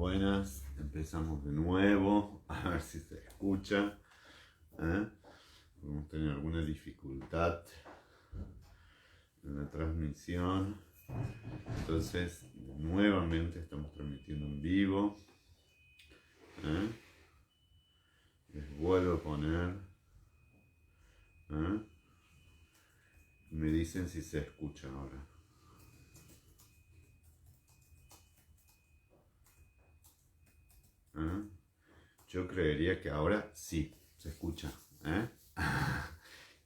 buenas. Empezamos de nuevo, a ver si se escucha. Hemos tenido alguna dificultad en la transmisión. Entonces, nuevamente estamos transmitiendo en vivo. Les vuelvo a poner. Me dicen si se escucha ahora. Yo creería que ahora sí se escucha.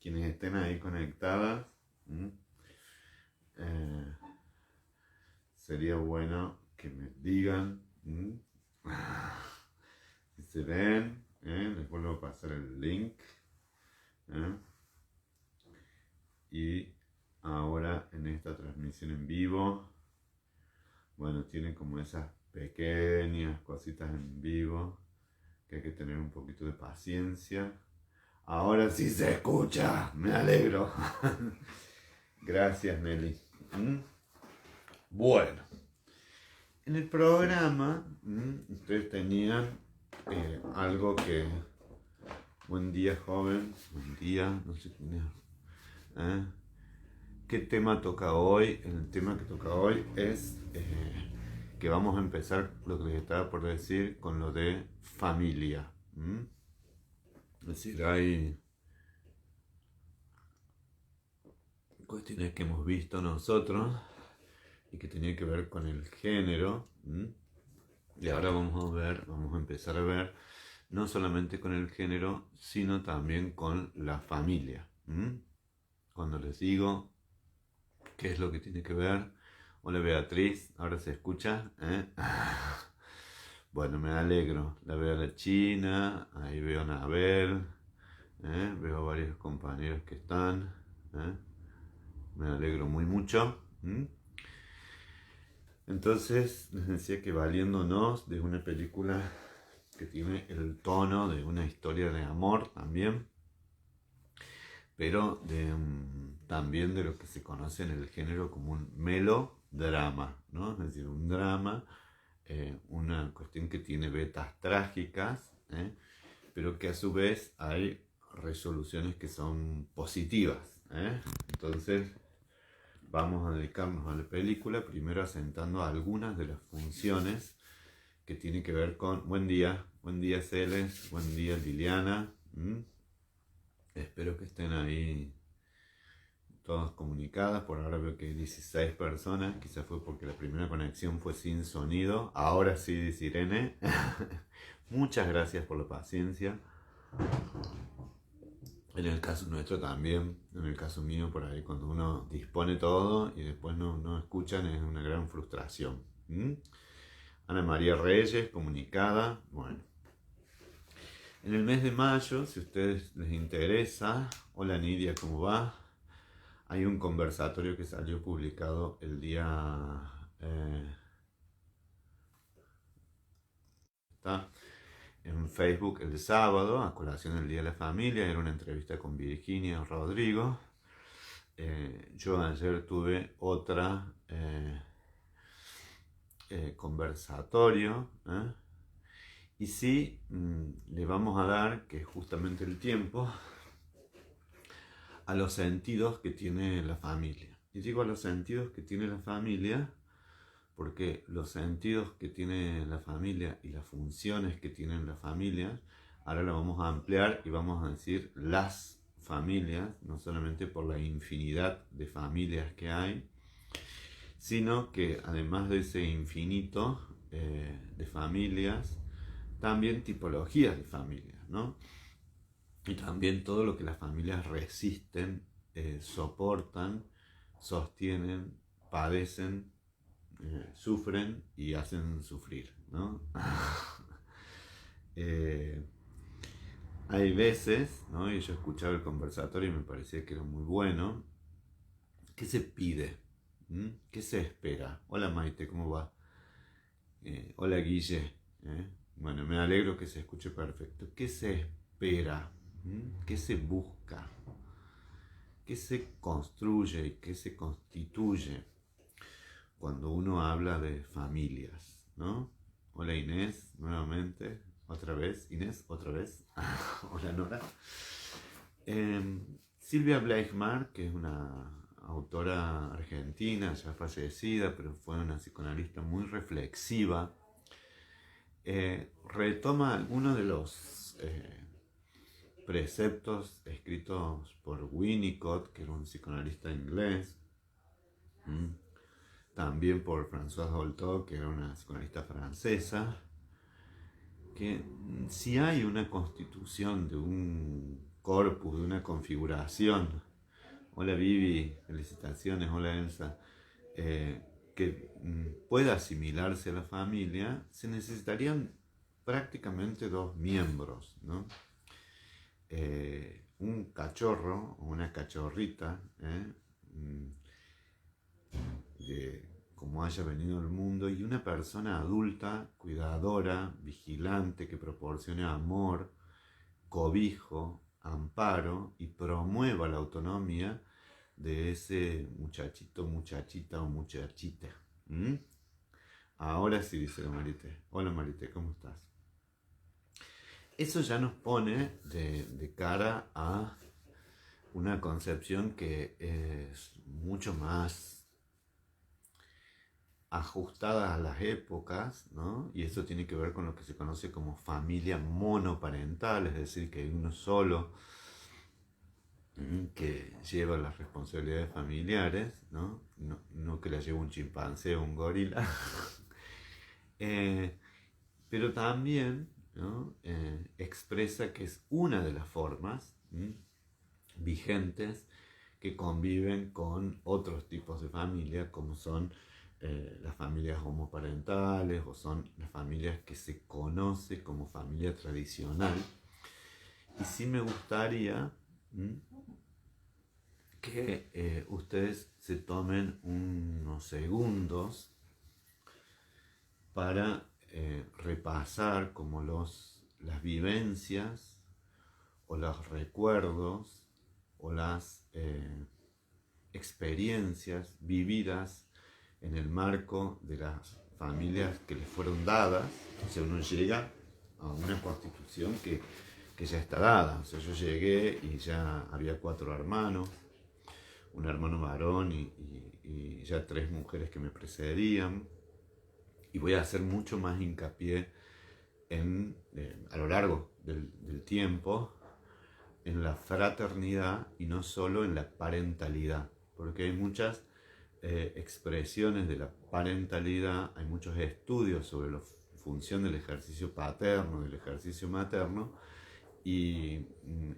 Quienes estén ahí conectadas, sería bueno que me digan si se ven. Les vuelvo a pasar el link. Y ahora en esta transmisión en vivo, bueno, tienen como esas pequeñas cositas en vivo que hay que tener un poquito de paciencia. Ahora sí se escucha, me alegro. Gracias, Nelly. Bueno, en el programa ustedes tenían algo que... Buen día, joven. Buen día, no sé quién es. ¿Qué tema toca hoy? El tema que toca hoy es que vamos a empezar lo que les estaba por decir con lo de familia. Es decir, hay cuestiones que hemos visto nosotros y que tenían que ver con el género. Y ahora vamos a empezar a ver no solamente con el género, sino también con la familia. Cuando les digo qué es lo que tiene que ver. Hola Beatriz, ahora se escucha. Bueno, me alegro. La veo a la China, ahí veo a Anabel, veo a varios compañeros que están. Me alegro muy mucho. Entonces, les decía que valiéndonos de una película que tiene el tono de una historia de amor también, pero también de lo que se conoce en el género como un melodrama, ¿no? Es decir, un drama, una cuestión que tiene vetas trágicas, pero que a su vez hay resoluciones que son positivas. Entonces, vamos a dedicarnos a la película, primero asentando algunas de las funciones que tienen que ver con... Buen día Celes, buen día Liliana. Espero que estén ahí todas comunicadas. Por ahora veo que hay 16 personas. Quizás fue porque la primera conexión fue sin sonido. Ahora sí, dice Irene. Muchas gracias por la paciencia. En el caso nuestro también, en el caso mío por ahí, cuando uno dispone todo y después no escuchan, es una gran frustración. Ana María Reyes, comunicada. Bueno. En el mes de mayo, si a ustedes les interesa, hola Nidia, ¿cómo va? Hay un conversatorio que salió publicado el día... está en Facebook el sábado, a colación del Día de la Familia. Era una entrevista con Virginia Rodrigo. Yo ayer tuve otra conversatorio. Y sí, le vamos a dar, que es justamente el tiempo, a los sentidos que tiene la familia. Y digo a los sentidos que tiene la familia porque los sentidos que tiene la familia y las funciones que tienen las familias, ahora lo vamos a ampliar y vamos a decir las familias, no solamente por la infinidad de familias que hay, sino que además de ese infinito de familias, también tipologías de familias, ¿no? Y también todo lo que las familias resisten, soportan, sostienen, padecen, sufren y hacen sufrir, ¿no? Hay veces, ¿no? Y yo escuchaba el conversatorio y me parecía que era muy bueno. ¿Qué se pide? ¿Qué se espera? Hola Maite, ¿cómo va? Hola Guille. Bueno, me alegro que se escuche perfecto. ¿Qué se espera? ¿Qué se busca? ¿Qué se construye y qué se constituye cuando uno habla de familias, ¿no? Hola Inés, nuevamente, otra vez. Inés, otra vez. Hola Nora. Silvia Bleichmar, que es una autora argentina, ya fallecida, pero fue una psicoanalista muy reflexiva, retoma algunos de los preceptos escritos por Winnicott, que era un psicoanalista inglés, también por Françoise Dolto, que era una psicoanalista francesa, que si hay una constitución de un corpus, de una configuración, hola Vivi, felicitaciones, hola Elsa, que pueda asimilarse a la familia, se necesitarían prácticamente dos miembros, ¿no? Un cachorro o una cachorrita, de cómo haya venido al mundo, y una persona adulta, cuidadora, vigilante, que proporcione amor, cobijo, amparo y promueva la autonomía de ese muchachito, muchachita o muchachita. ¿Mm? Ahora sí, dice la Marité. Hola Marité, ¿cómo estás? Eso ya nos pone de cara a una concepción que es mucho más ajustada a las épocas, ¿no? Y eso tiene que ver con lo que se conoce como familia monoparental, es decir, que hay uno solo que lleva las responsabilidades familiares, ¿no? No que la lleve un chimpancé o un gorila. Pero también, ¿no? Expresa que es una de las formas vigentes que conviven con otros tipos de familia, como son las familias homoparentales o son las familias que se conoce como familia tradicional. Y sí me gustaría que ustedes se tomen unos segundos para repasar como las vivencias o los recuerdos o las experiencias vividas en el marco de las familias que les fueron dadas. O sea, uno llega a una constitución que ya está dada. O sea, yo llegué y ya había 4 hermanos, un hermano varón y ya 3 mujeres que me precedían. Y voy a hacer mucho más hincapié a lo largo del tiempo en la fraternidad y no solo en la parentalidad, porque hay muchas expresiones de la parentalidad, hay muchos estudios sobre la función del ejercicio paterno, del ejercicio materno, y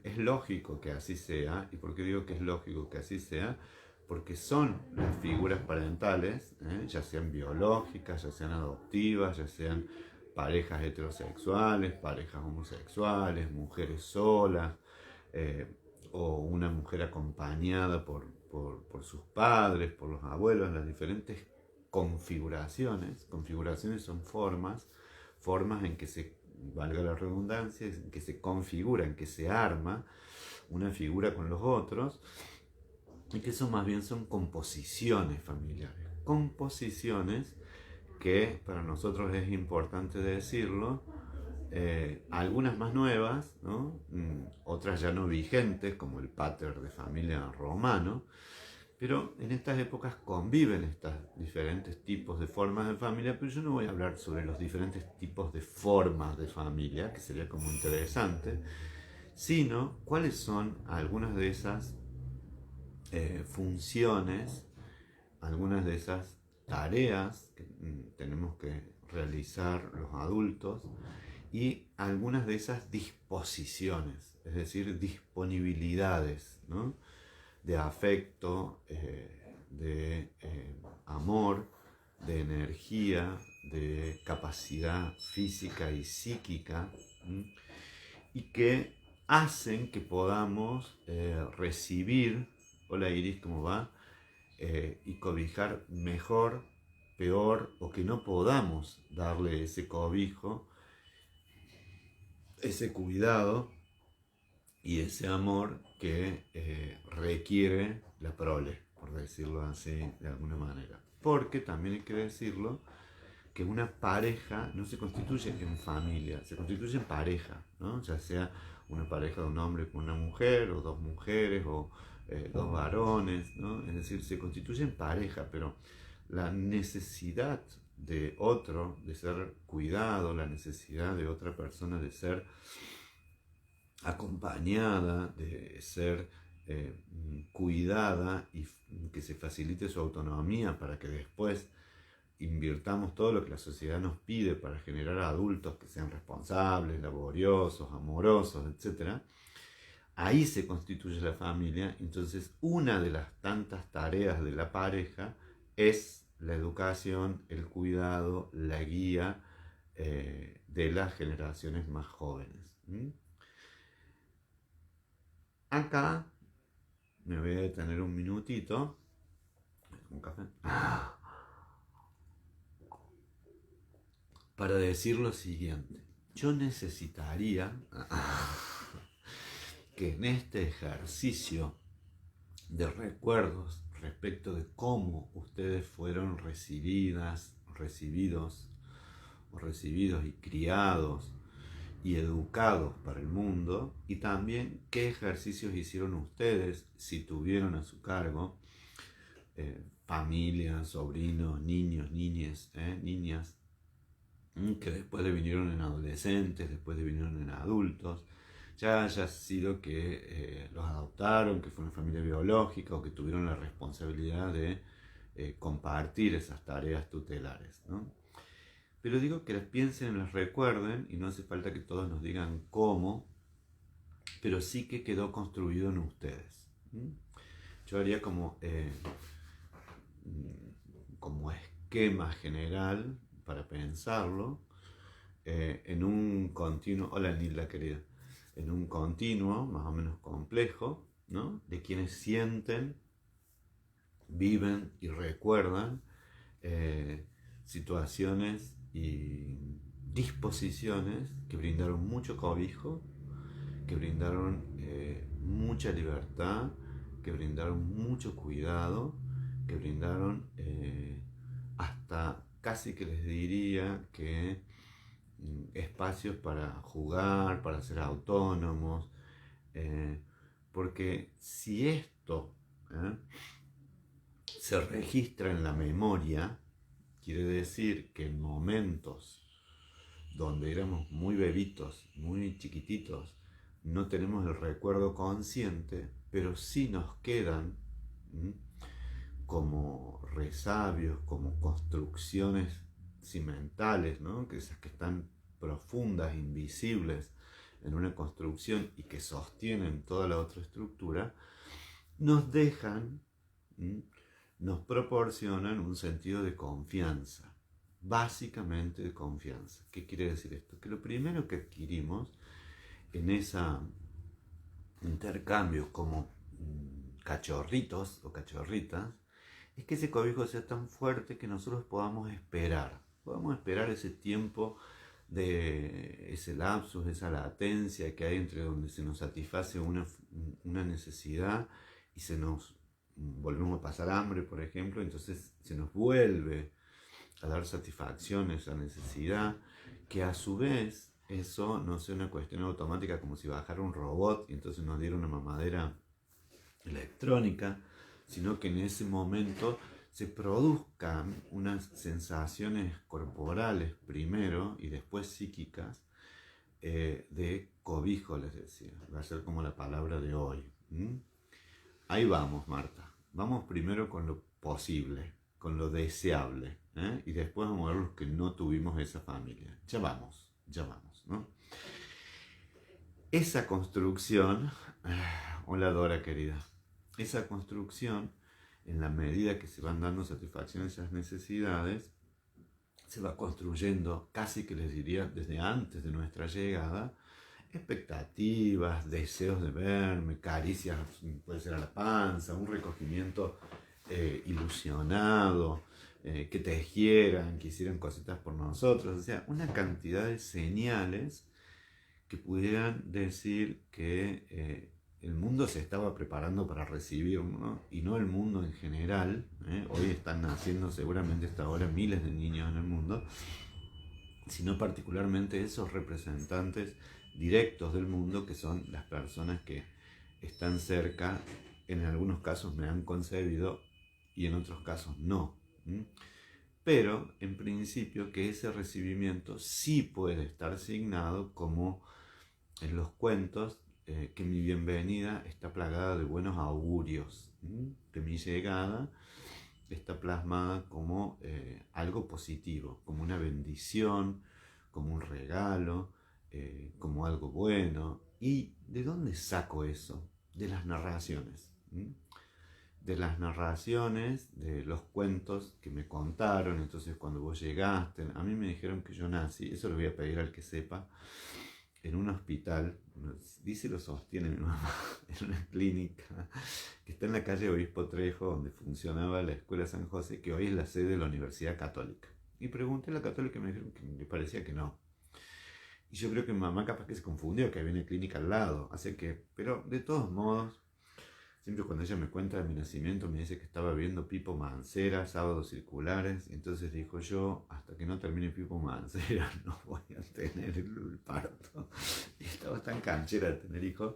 es lógico que así sea. ¿Y por qué digo que es lógico que así sea? Porque son las figuras parentales, ya sean biológicas, ya sean adoptivas, ya sean parejas heterosexuales, parejas homosexuales, mujeres solas, o una mujer acompañada por sus padres, por los abuelos, las diferentes configuraciones. Configuraciones son formas en que se, valga la redundancia, en que se configura, en que se arma una figura con los otros, y que eso más bien son composiciones familiares. Composiciones que para nosotros es importante decirlo, algunas más nuevas, ¿no? Otras ya no vigentes, como el pater de familia romano, pero en estas épocas conviven estos diferentes tipos de formas de familia, pero yo no voy a hablar sobre los diferentes tipos de formas de familia, que sería como interesante, sino cuáles son algunas de esas funciones, algunas de esas tareas que tenemos que realizar los adultos, y algunas de esas disposiciones, es decir, disponibilidades, ¿no? De afecto, de amor, de energía, de capacidad física y psíquica, y que hacen que podamos recibir, hola Iris, ¿cómo va? Y cobijar mejor, peor, o que no podamos darle ese cobijo, ese cuidado y ese amor que requiere la prole, por decirlo así de alguna manera. Porque también hay que decirlo que una pareja no se constituye en familia, se constituye en pareja, ¿no? Ya sea una pareja de un hombre con una mujer, o dos mujeres, o dos varones, ¿no? Es decir, se constituye en pareja, pero la necesidad de otro, de ser cuidado, la necesidad de otra persona de ser acompañada, de ser cuidada y que se facilite su autonomía para que después invirtamos todo lo que la sociedad nos pide para generar adultos que sean responsables, laboriosos, amorosos, etc. Ahí se constituye la familia. Entonces, una de las tantas tareas de la pareja es la educación, el cuidado, la guía de las generaciones más jóvenes. Acá me voy a detener un minutito. ¿Un café? Para decir lo siguiente. Yo necesitaría que en este ejercicio de recuerdos respecto de cómo ustedes fueron recibidos y criados y educados para el mundo, y también qué ejercicios hicieron ustedes si tuvieron a su cargo familias, sobrinos, niños, niñas, que después le vinieron en adolescentes, después le vinieron en adultos, ya haya sido que los adoptaron, que fue una familia biológica o que tuvieron la responsabilidad de compartir esas tareas tutelares, ¿no? Pero digo que las piensen, las recuerden, y no hace falta que todos nos digan cómo, pero sí que quedó construido en ustedes. Yo haría como esquema general para pensarlo en un continuo, hola Nilda querida, en un continuo más o menos complejo, ¿no? De quienes sienten, viven y recuerdan situaciones y disposiciones que brindaron mucho cobijo, que brindaron mucha libertad, que brindaron mucho cuidado, que brindaron hasta casi que les diría que espacios para jugar, para ser autónomos, porque si esto se registra en la memoria, quiere decir que en momentos donde éramos muy bebitos, muy chiquititos, no tenemos el recuerdo consciente, pero sí nos quedan como resabios, como construcciones cimentales, ¿no? Que esas que están profundas, invisibles en una construcción y que sostienen toda la otra estructura, nos dejan, nos proporcionan un sentido de confianza, básicamente de confianza. ¿Qué quiere decir esto? Que lo primero que adquirimos en ese intercambio como cachorritos o cachorritas es que ese cobijo sea tan fuerte que nosotros podamos esperar ese tiempo de ese lapsus, esa latencia que hay entre donde se nos satisface una necesidad y se nos volvemos a pasar hambre, por ejemplo, entonces se nos vuelve a dar satisfacción esa necesidad, que a su vez eso no sea una cuestión automática como si bajara un robot y entonces nos diera una mamadera electrónica, sino que en ese momento se produzcan unas sensaciones corporales primero y después psíquicas de cobijo, les decía. Va a ser como la palabra de hoy. Ahí vamos, Marta. Vamos primero con lo posible, con lo deseable, y después vamos a ver los que no tuvimos esa familia. Ya vamos, ¿no? Esa construcción, hola Dora querida, esa construcción, en la medida que se van dando satisfacción a esas necesidades, se va construyendo, casi que les diría desde antes de nuestra llegada, expectativas, deseos de verme, caricias, puede ser a la panza, un recogimiento ilusionado, que tejieran, que hicieran cositas por nosotros, o sea, una cantidad de señales que pudieran decir que el mundo se estaba preparando para recibirnos y no el mundo en general. Hoy están naciendo seguramente hasta ahora miles de niños en el mundo, sino particularmente esos representantes directos del mundo que son las personas que están cerca, en algunos casos me han concebido y en otros casos no. Pero en principio que ese recibimiento sí puede estar signado como en los cuentos, que mi bienvenida está plagada de buenos augurios, que mi llegada está plasmada como algo positivo, como una bendición, como un regalo, como algo bueno. ¿Y de dónde saco eso? De las narraciones. De las narraciones, de los cuentos que me contaron. Entonces cuando vos llegaste, a mí me dijeron que yo nací, eso lo voy a pedir al que sepa, en un hospital, dice lo sostiene mi mamá, en una clínica que está en la calle Obispo Trejo, donde funcionaba la Escuela San José, que hoy es la sede de la Universidad Católica. Y pregunté a la católica y me dijeron que me parecía que no. Y yo creo que mi mamá capaz que se confundió, que había una clínica al lado. Así que, pero de todos modos, siempre cuando ella me cuenta de mi nacimiento me dice que estaba viendo Pipo Mancera, Sábados Circulares, y entonces dijo yo, hasta que no termine Pipo Mancera no voy a tener el parto. Y estaba tan canchera de tener hijos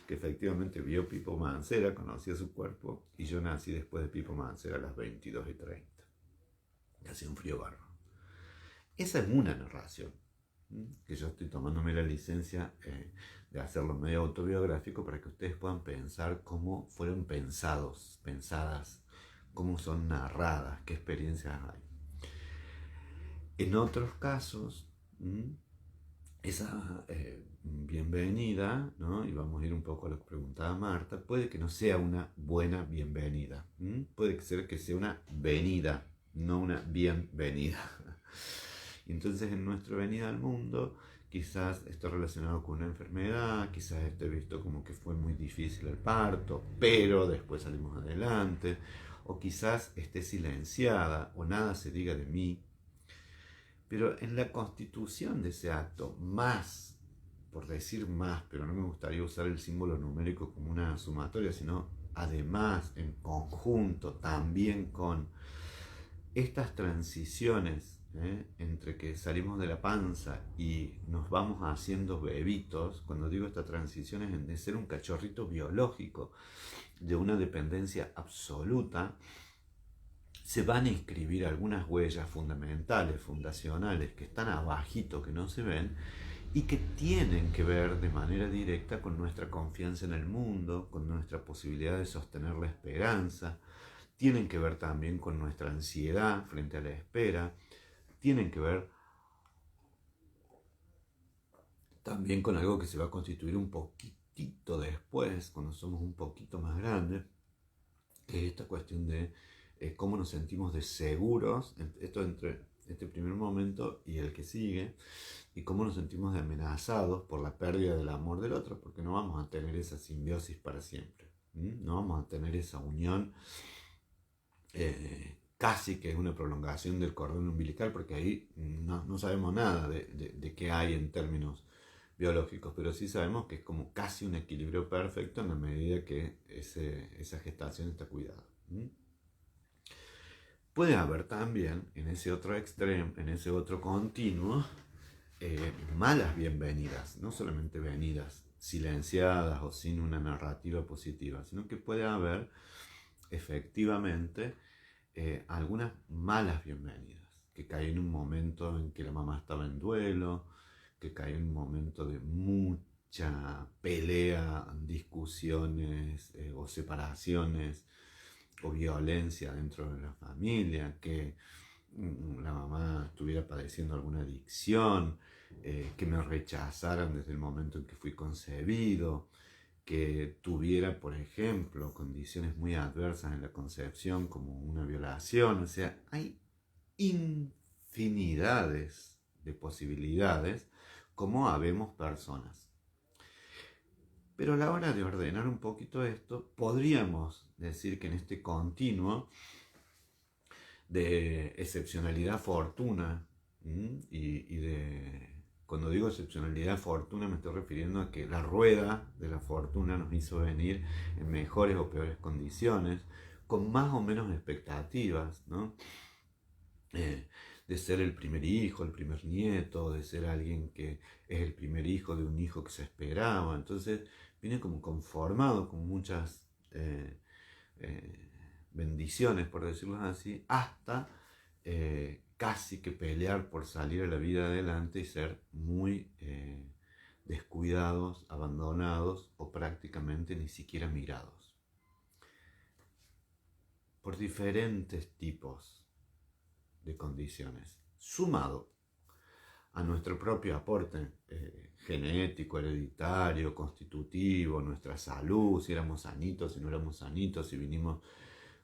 que efectivamente vio Pipo Mancera, conocía su cuerpo, y yo nací después de Pipo Mancera a las 22:30. Hacía un frío barro. Esa es una narración, que yo estoy tomándome la licencia de hacerlo medio autobiográfico para que ustedes puedan pensar cómo fueron pensadas, cómo son narradas, qué experiencias hay. En otros casos, esa bienvenida, ¿no? Y vamos a ir un poco a lo que preguntaba Marta, puede que no sea una buena bienvenida, puede ser que sea una venida, no una bienvenida. Entonces en nuestra venida al mundo quizás esté relacionado con una enfermedad, quizás esté visto como que fue muy difícil el parto, pero después salimos adelante, o quizás esté silenciada o nada se diga de mí. Pero en la constitución de ese acto, más, por decir más, pero no me gustaría usar el símbolo numérico como una sumatoria, sino además, en conjunto, también con estas transiciones, entre que salimos de la panza y nos vamos haciendo bebitos. Cuando digo esta transición es de ser un cachorrito biológico, de una dependencia absoluta, se van a inscribir algunas huellas fundamentales, fundacionales, que están abajito, que no se ven, y que tienen que ver de manera directa con nuestra confianza en el mundo, con nuestra posibilidad de sostener la esperanza, tienen que ver también con nuestra ansiedad frente a la espera, tienen que ver también con algo que se va a constituir un poquitito después, cuando somos un poquito más grandes, que es esta cuestión de cómo nos sentimos de seguros, esto entre este primer momento y el que sigue, y cómo nos sentimos de amenazados por la pérdida del amor del otro, porque no vamos a tener esa simbiosis para siempre, no vamos a tener esa unión casi que es una prolongación del cordón umbilical, porque ahí no sabemos nada de qué hay en términos biológicos, pero sí sabemos que es como casi un equilibrio perfecto en la medida que esa gestación está cuidada. Puede haber también en ese otro extremo, en ese otro continuo, malas bienvenidas, no solamente venidas silenciadas o sin una narrativa positiva, sino que puede haber efectivamente algunas malas bienvenidas, que cae en un momento en que la mamá estaba en duelo, que cae en un momento de mucha pelea, discusiones o separaciones o violencia dentro de la familia, que la mamá estuviera padeciendo alguna adicción, que me rechazaran desde el momento en que fui concebido, que tuviera, por ejemplo, condiciones muy adversas en la concepción como una violación. O sea, hay infinidades de posibilidades como habemos personas. Pero a la hora de ordenar un poquito esto, podríamos decir que en este continuo de excepcionalidad, fortuna y de Cuando digo excepcionalidad de fortuna me estoy refiriendo a que la rueda de la fortuna nos hizo venir en mejores o peores condiciones, con más o menos expectativas, ¿no? De ser el primer hijo, el primer nieto, de ser alguien que es el primer hijo de un hijo que se esperaba. Entonces viene como conformado con muchas eh, bendiciones, por decirlo así, hasta casi que pelear por salir a la vida adelante y ser muy descuidados, abandonados o prácticamente ni siquiera mirados. Por diferentes tipos de condiciones, sumado a nuestro propio aporte genético, hereditario, constitutivo, nuestra salud, si éramos sanitos, si no éramos sanitos, si vinimos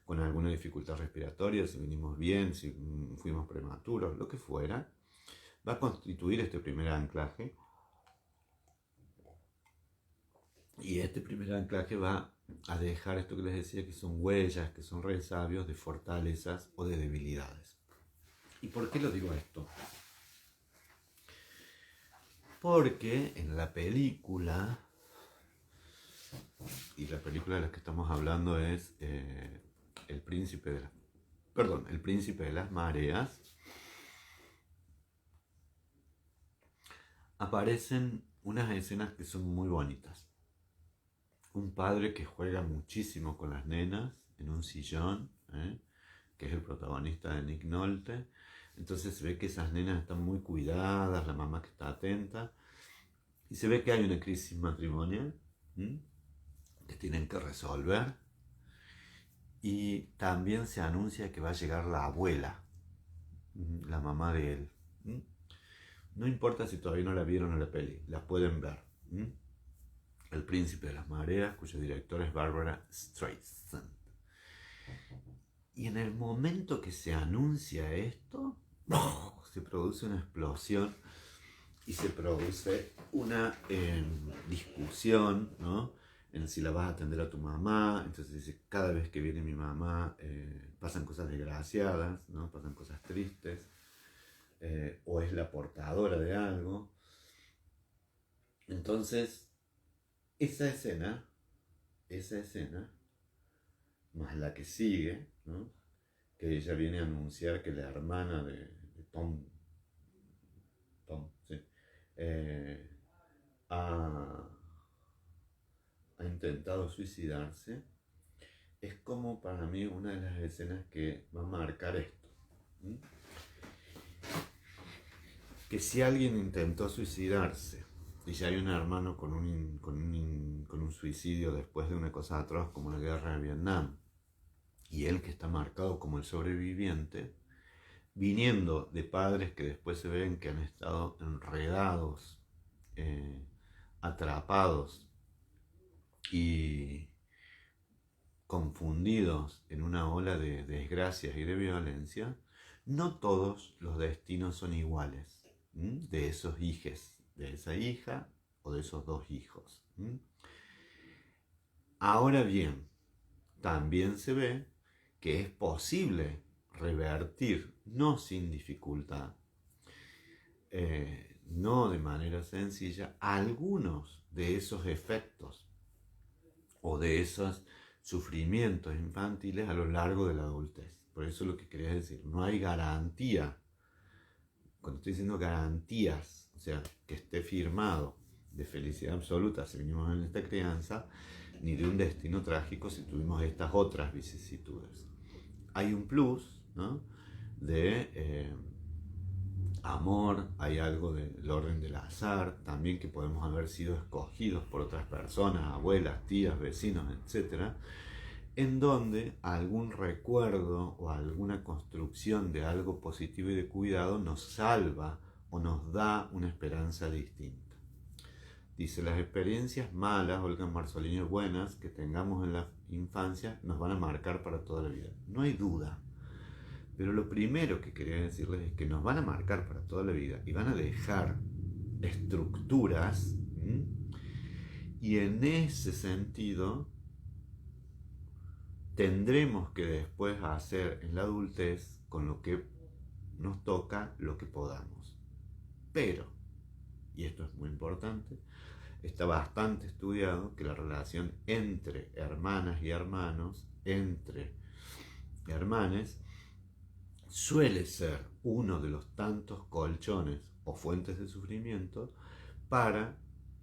con alguna dificultad respiratoria, si vinimos bien, si fuimos prematuros, lo que fuera, va a constituir este primer anclaje. Y este primer anclaje va a dejar esto que les decía, que son huellas, que son resabios de fortalezas o de debilidades. ¿Y por qué lo digo esto? Porque en la película, y la película de la que estamos hablando es El Príncipe de las Mareas, aparecen unas escenas que son muy bonitas. Un padre que juega muchísimo con las nenas en un sillón, que es el protagonista de Nick Nolte. Entonces se ve que esas nenas están muy cuidadas, la mamá que está atenta, y se ve que hay una crisis matrimonial que tienen que resolver, y también se anuncia que va a llegar la abuela, la mamá de él. No importa si todavía no la vieron en la peli, la pueden ver. El Príncipe de las Mareas, cuyo director es Barbara Streisand. Y en el momento que se anuncia esto, se produce una explosión y se produce una discusión, ¿no? En si la vas a atender a tu mamá. Entonces dice, cada vez que viene mi mamá pasan cosas desgraciadas, ¿no? Pasan cosas tristes, o es la portadora de algo. Entonces esa escena, más la que sigue, ¿no? Que ella viene a anunciar que la hermana de Tom, sí, ha intentado suicidarse, es como para mí una de las escenas que va a marcar esto. Que si alguien intentó suicidarse, y si hay un hermano con un suicidio después de una cosa atroz como la guerra de Vietnam, y él que está marcado como el sobreviviente, viniendo de padres que después se ven que han estado enredados, atrapados y confundidos en una ola de desgracias y de violencia, no todos los destinos son iguales de esos hijos, de esa hija o de esos dos hijos. Ahora bien, también se ve que es posible revertir, no sin dificultad, no de manera sencilla, algunos de esos efectos o de esos sufrimientos infantiles a lo largo de la adultez. Por eso lo que quería decir, no hay garantía, cuando estoy diciendo garantías, o sea, que esté firmado de felicidad absoluta si venimos en esta crianza, ni de un destino trágico si tuvimos estas otras vicisitudes. Hay un plus, ¿no? De amor, hay algo del orden del azar, también que podemos haber sido escogidos por otras personas, abuelas, tías, vecinos, etc., en donde algún recuerdo o alguna construcción de algo positivo y de cuidado nos salva o nos da una esperanza distinta. Dice, las experiencias malas, Olga Marzolini, buenas, que tengamos en la infancia, nos van a marcar para toda la vida. No hay duda. Pero lo primero que quería decirles es que nos van a marcar para toda la vida y van a dejar estructuras, y en ese sentido tendremos que después hacer en la adultez con lo que nos toca lo que podamos. Pero y esto es muy importante, está bastante estudiado que la relación entre hermanas y hermanos, entre hermanes, suele ser uno de los tantos colchones o fuentes de sufrimiento para,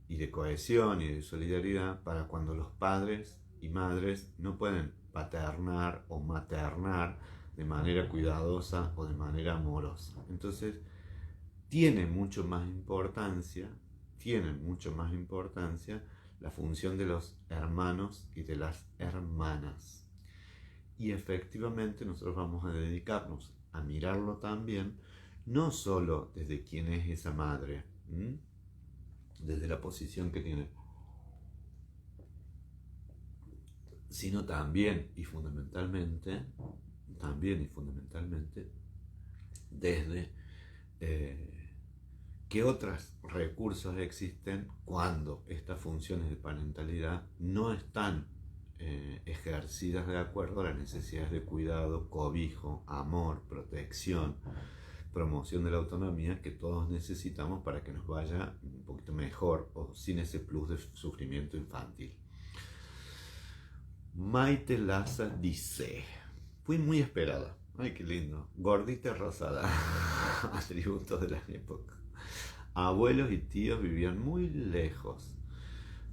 y de cohesión y de solidaridad, para cuando los padres y madres no pueden paternar o maternar de manera cuidadosa o de manera amorosa. Entonces, tiene mucho más importancia, tienen mucho más importancia la función de los hermanos y de las hermanas. Y efectivamente nosotros vamos a dedicarnos a mirarlo también, no solo desde quién es esa madre, desde la posición que tiene, sino también y fundamentalmente, desde qué otros recursos existen cuando estas funciones de parentalidad no están ejercidas de acuerdo a las necesidades de cuidado, cobijo, amor, protección, promoción de la autonomía que todos necesitamos para que nos vaya un poquito mejor o sin ese plus de sufrimiento infantil. Maite Laza dice: fui muy esperada. Ay, qué lindo. Gordita y rosada. Atributos de la época. Abuelos y tíos vivían muy lejos.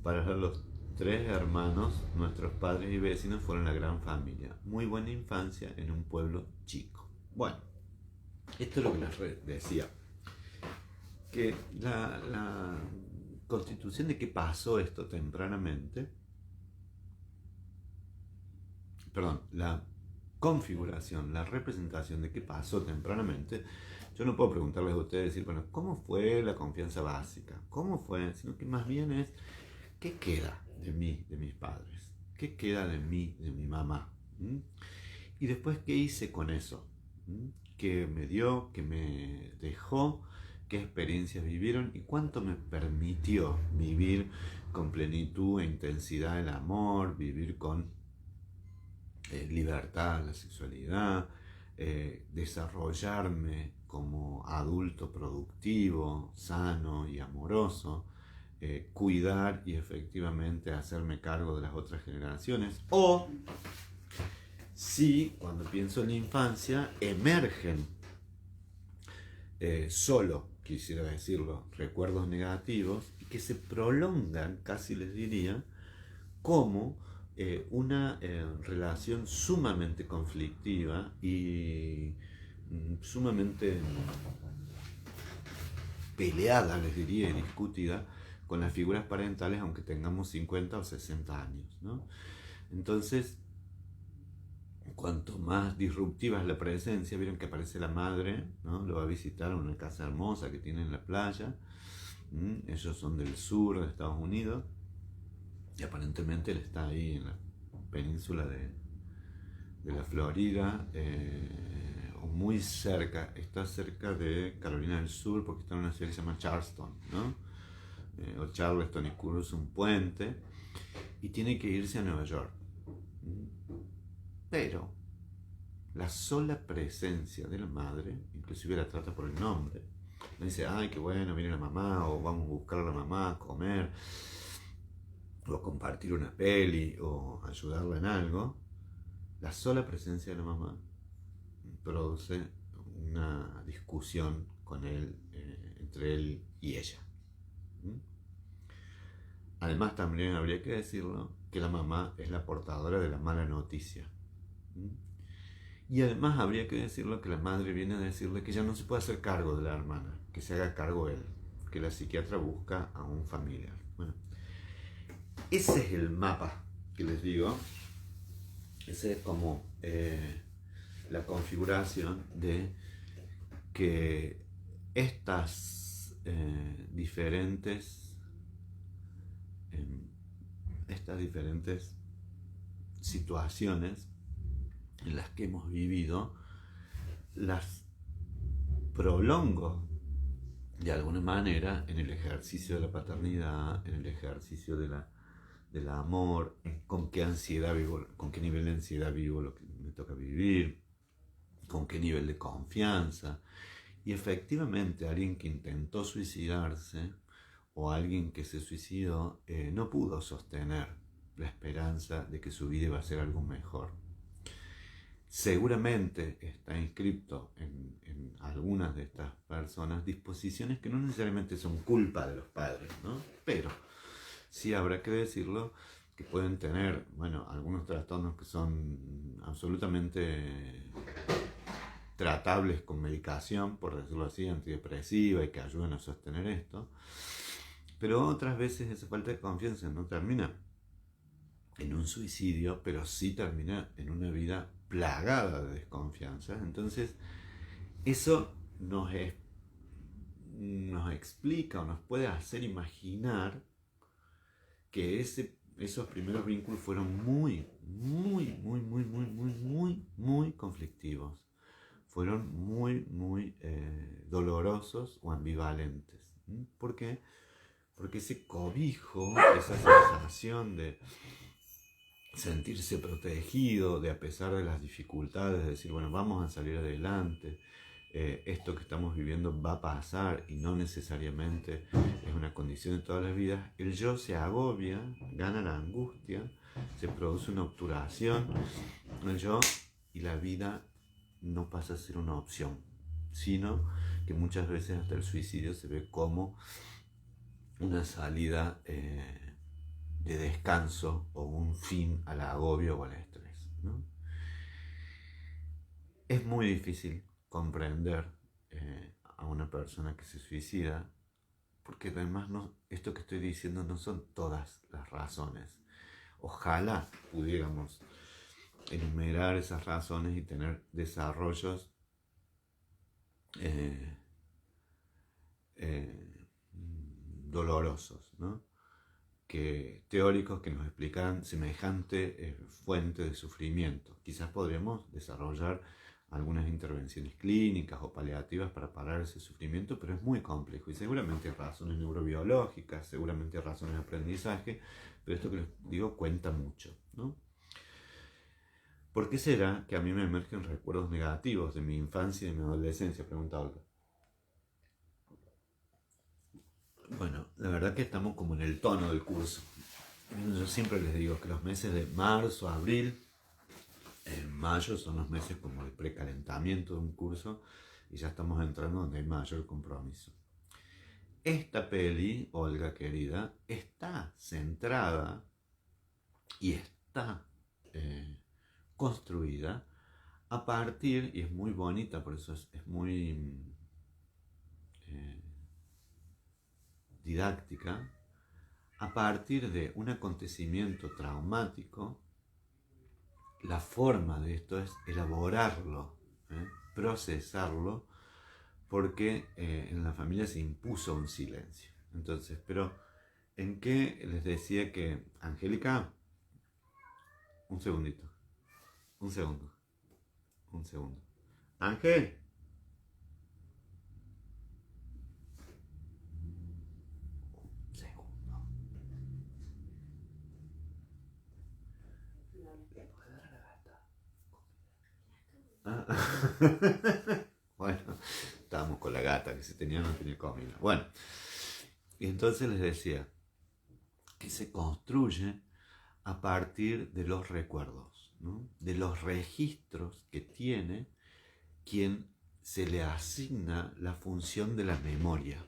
Para los 3 hermanos, nuestros padres y vecinos fueron la gran familia. Muy buena infancia en un pueblo chico. Bueno, esto es lo que les decía. Que la constitución de que pasó esto tempranamente, perdón, la configuración, la representación de qué pasó tempranamente, yo no puedo preguntarles a ustedes, decir, bueno, ¿cómo fue la confianza básica? ¿Cómo fue? Sino que más bien es, ¿qué queda de mí, de mis padres? ¿Qué queda de mí, de mi mamá? Y después, ¿qué hice con eso? ¿Qué me dio? ¿Qué me dejó? ¿Qué experiencias vivieron? ¿Y cuánto me permitió vivir con plenitud e intensidad el amor? Vivir con libertad, la sexualidad, desarrollarme como adulto productivo, sano y amoroso, cuidar y efectivamente hacerme cargo de las otras generaciones. O si cuando pienso en la infancia emergen solo, quisiera decirlo, recuerdos negativos y que se prolongan, casi les diría, como una relación sumamente conflictiva y sumamente peleada, les diría, y discutida con las figuras parentales, aunque tengamos 50 o 60 años, ¿no? Entonces, cuanto más disruptiva es la presencia, vieron que aparece la madre, ¿no? Lo va a visitar a una casa hermosa que tiene en la playa. Ellos son del sur de Estados Unidos y aparentemente él está ahí en la península de la Florida, o muy cerca, está cerca de Carolina del Sur, porque está en una ciudad que se llama Charleston, ¿no? O Charleston, y cruza un puente y tiene que irse a Nueva York. Pero la sola presencia de la madre, inclusive la trata por el nombre, no dice, ay, qué bueno, viene la mamá, o vamos a buscar a la mamá, a comer, o compartir una peli, o ayudarla en algo. La sola presencia de la mamá produce una discusión con él, entre él y ella. Además, también habría que decirlo, que la mamá es la portadora de la mala noticia. Y además habría que decirlo que la madre viene a decirle que ya no se puede hacer cargo de la hermana, que se haga cargo él, que la psiquiatra busca a un familiar. Bueno, ese es el mapa que les digo. Ese es como la configuración de que estas diferentes situaciones en las que hemos vivido las prolongo de alguna manera en el ejercicio de la paternidad, en el ejercicio del amor, con qué ansiedad vivo, con qué nivel de ansiedad vivo lo que me toca vivir, con qué nivel de confianza. Y efectivamente alguien que intentó suicidarse o alguien que se suicidó no pudo sostener la esperanza de que su vida iba a ser algo mejor. Seguramente está inscripto en algunas de estas personas disposiciones que no necesariamente son culpa de los padres, ¿no? Pero sí habrá que decirlo, que pueden tener, bueno, algunos trastornos que son absolutamente tratables con medicación, por decirlo así, antidepresiva, y que ayudan a sostener esto, pero otras veces esa falta de confianza no termina en un suicidio, pero sí termina en una vida plagada de desconfianza. Entonces, eso nos explica o nos puede hacer imaginar que esos primeros vínculos fueron muy conflictivos. Fueron muy dolorosos o ambivalentes. ¿Por qué? Porque ese cobijo, esa sensación de sentirse protegido, de a pesar de las dificultades, de decir, bueno, vamos a salir adelante, esto que estamos viviendo va a pasar y no necesariamente es una condición de todas las vidas, el yo se agobia, gana la angustia, se produce una obturación en el yo y la vida no pasa a ser una opción, sino que muchas veces hasta el suicidio se ve como una salida de descanso o un fin al agobio o al estrés, ¿no? Es muy difícil comprender a una persona que se suicida, porque además esto que estoy diciendo no son todas las razones. Ojalá pudiéramos enumerar esas razones y tener desarrollos dolorosos, ¿no? Teóricos que nos explicaran semejante fuente de sufrimiento. Quizás podríamos desarrollar algunas intervenciones clínicas o paliativas para parar ese sufrimiento, pero es muy complejo y seguramente hay razones neurobiológicas, seguramente hay razones de aprendizaje, pero esto que les digo cuenta mucho, ¿no? ¿Por qué será que a mí me emergen recuerdos negativos de mi infancia y de mi adolescencia? Pregunta Olga. Bueno, la verdad que estamos como en el tono del curso. Yo siempre les digo que los meses de marzo, abril, mayo son los meses como de precalentamiento de un curso y ya estamos entrando donde hay mayor compromiso. Esta peli, Olga querida, está centrada y está construida a partir, y es muy bonita, por eso es muy didáctica, a partir de un acontecimiento traumático. La forma de esto es elaborarlo, procesarlo, porque en la familia se impuso un silencio. Entonces, pero ¿en qué les decía que Angélica? Un segundito, un segundo. Ángel. Bueno, estábamos con la gata que se tenía, no tenía comida. Bueno, y entonces les decía que se construye a partir de los recuerdos, ¿no? De los registros que tiene quien se le asigna la función de la memoria.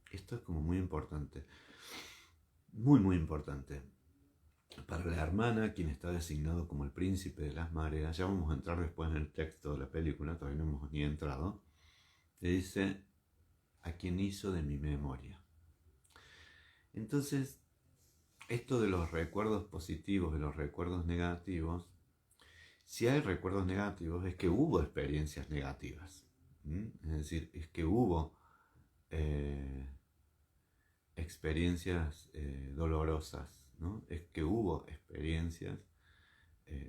Esto es como muy importante, muy importante. Para la hermana, quien está designado como el príncipe de las mareas, ya vamos a entrar después en el texto de la película, todavía no hemos ni entrado, le dice a quien hizo de mi memoria. Entonces, esto de los recuerdos positivos, de los recuerdos negativos, si hay recuerdos negativos es que hubo experiencias negativas. Es decir, es que hubo experiencias dolorosas, ¿no? Es que hubo experiencias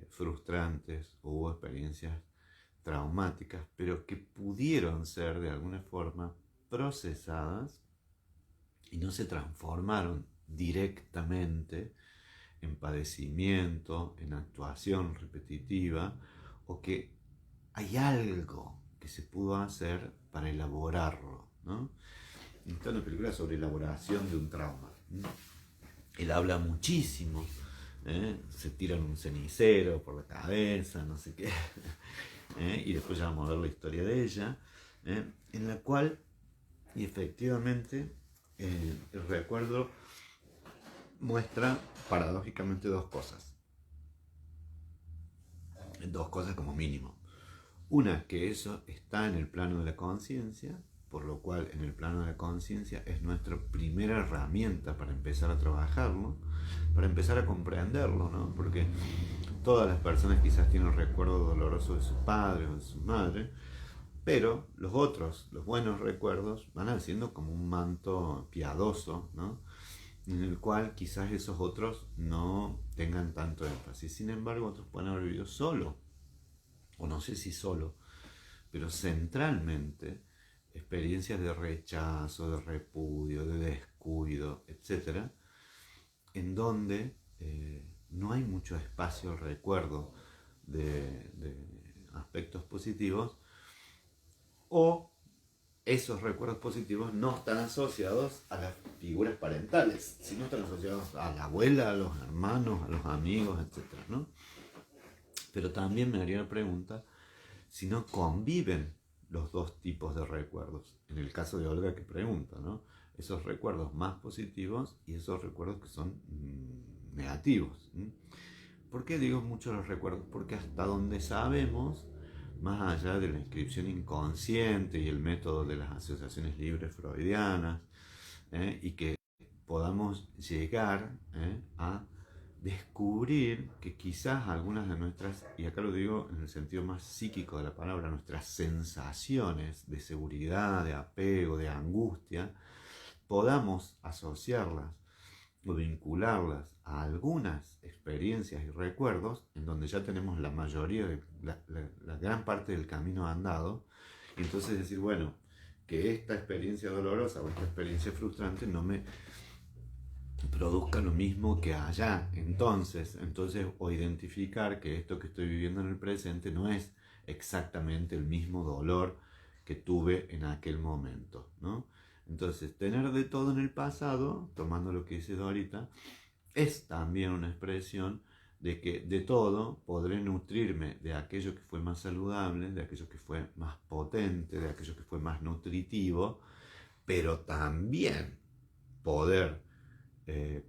frustrantes, hubo experiencias traumáticas, pero que pudieron ser de alguna forma procesadas y no se transformaron directamente en padecimiento, en actuación repetitiva, o que hay algo que se pudo hacer para elaborarlo, ¿no? Esta es una película sobre elaboración de un trauma. Él habla muchísimo, se tiran un cenicero por la cabeza, no sé qué, y después ya vamos a ver la historia de ella, en la cual, y efectivamente, el recuerdo muestra paradójicamente dos cosas como mínimo. Una, que eso está en el plano de la conciencia, por lo cual en el plano de la conciencia es nuestra primera herramienta para empezar a trabajarlo, para empezar a comprenderlo, ¿no? Porque todas las personas quizás tienen recuerdos dolorosos de sus padres o de su madre, pero los otros, los buenos recuerdos, van haciendo como un manto piadoso, ¿no? En el cual quizás esos otros no tengan tanto énfasis. Sin embargo, otros pueden haber vivido solo, o no sé si solo, pero centralmente experiencias de rechazo, de repudio, de descuido, etcétera, en donde no hay mucho espacio al recuerdo de aspectos positivos, o esos recuerdos positivos no están asociados a las figuras parentales, sino están asociados a la abuela, a los hermanos, a los amigos, etcétera, ¿no? Pero también me haría la pregunta si no conviven los dos tipos de recuerdos. En el caso de Olga que pregunta, ¿no? Esos recuerdos más positivos y esos recuerdos que son negativos. ¿Por qué digo mucho los recuerdos? Porque hasta donde sabemos, más allá de la inscripción inconsciente y el método de las asociaciones libres freudianas, y que podamos llegar a descubrir que quizás algunas de nuestras, y acá lo digo en el sentido más psíquico de la palabra, nuestras sensaciones de seguridad, de apego, de angustia, podamos asociarlas o vincularlas a algunas experiencias y recuerdos en donde ya tenemos la mayoría, la gran parte del camino andado, y entonces decir, bueno, que esta experiencia dolorosa o esta experiencia frustrante no me produzca lo mismo que allá. Entonces, o identificar que esto que estoy viviendo en el presente no es exactamente el mismo dolor que tuve en aquel momento, ¿no? Entonces, tener de todo en el pasado, tomando lo que dice Dorita, es también una expresión de que de todo podré nutrirme de aquello que fue más saludable, de aquello que fue más potente, de aquello que fue más nutritivo, pero también poder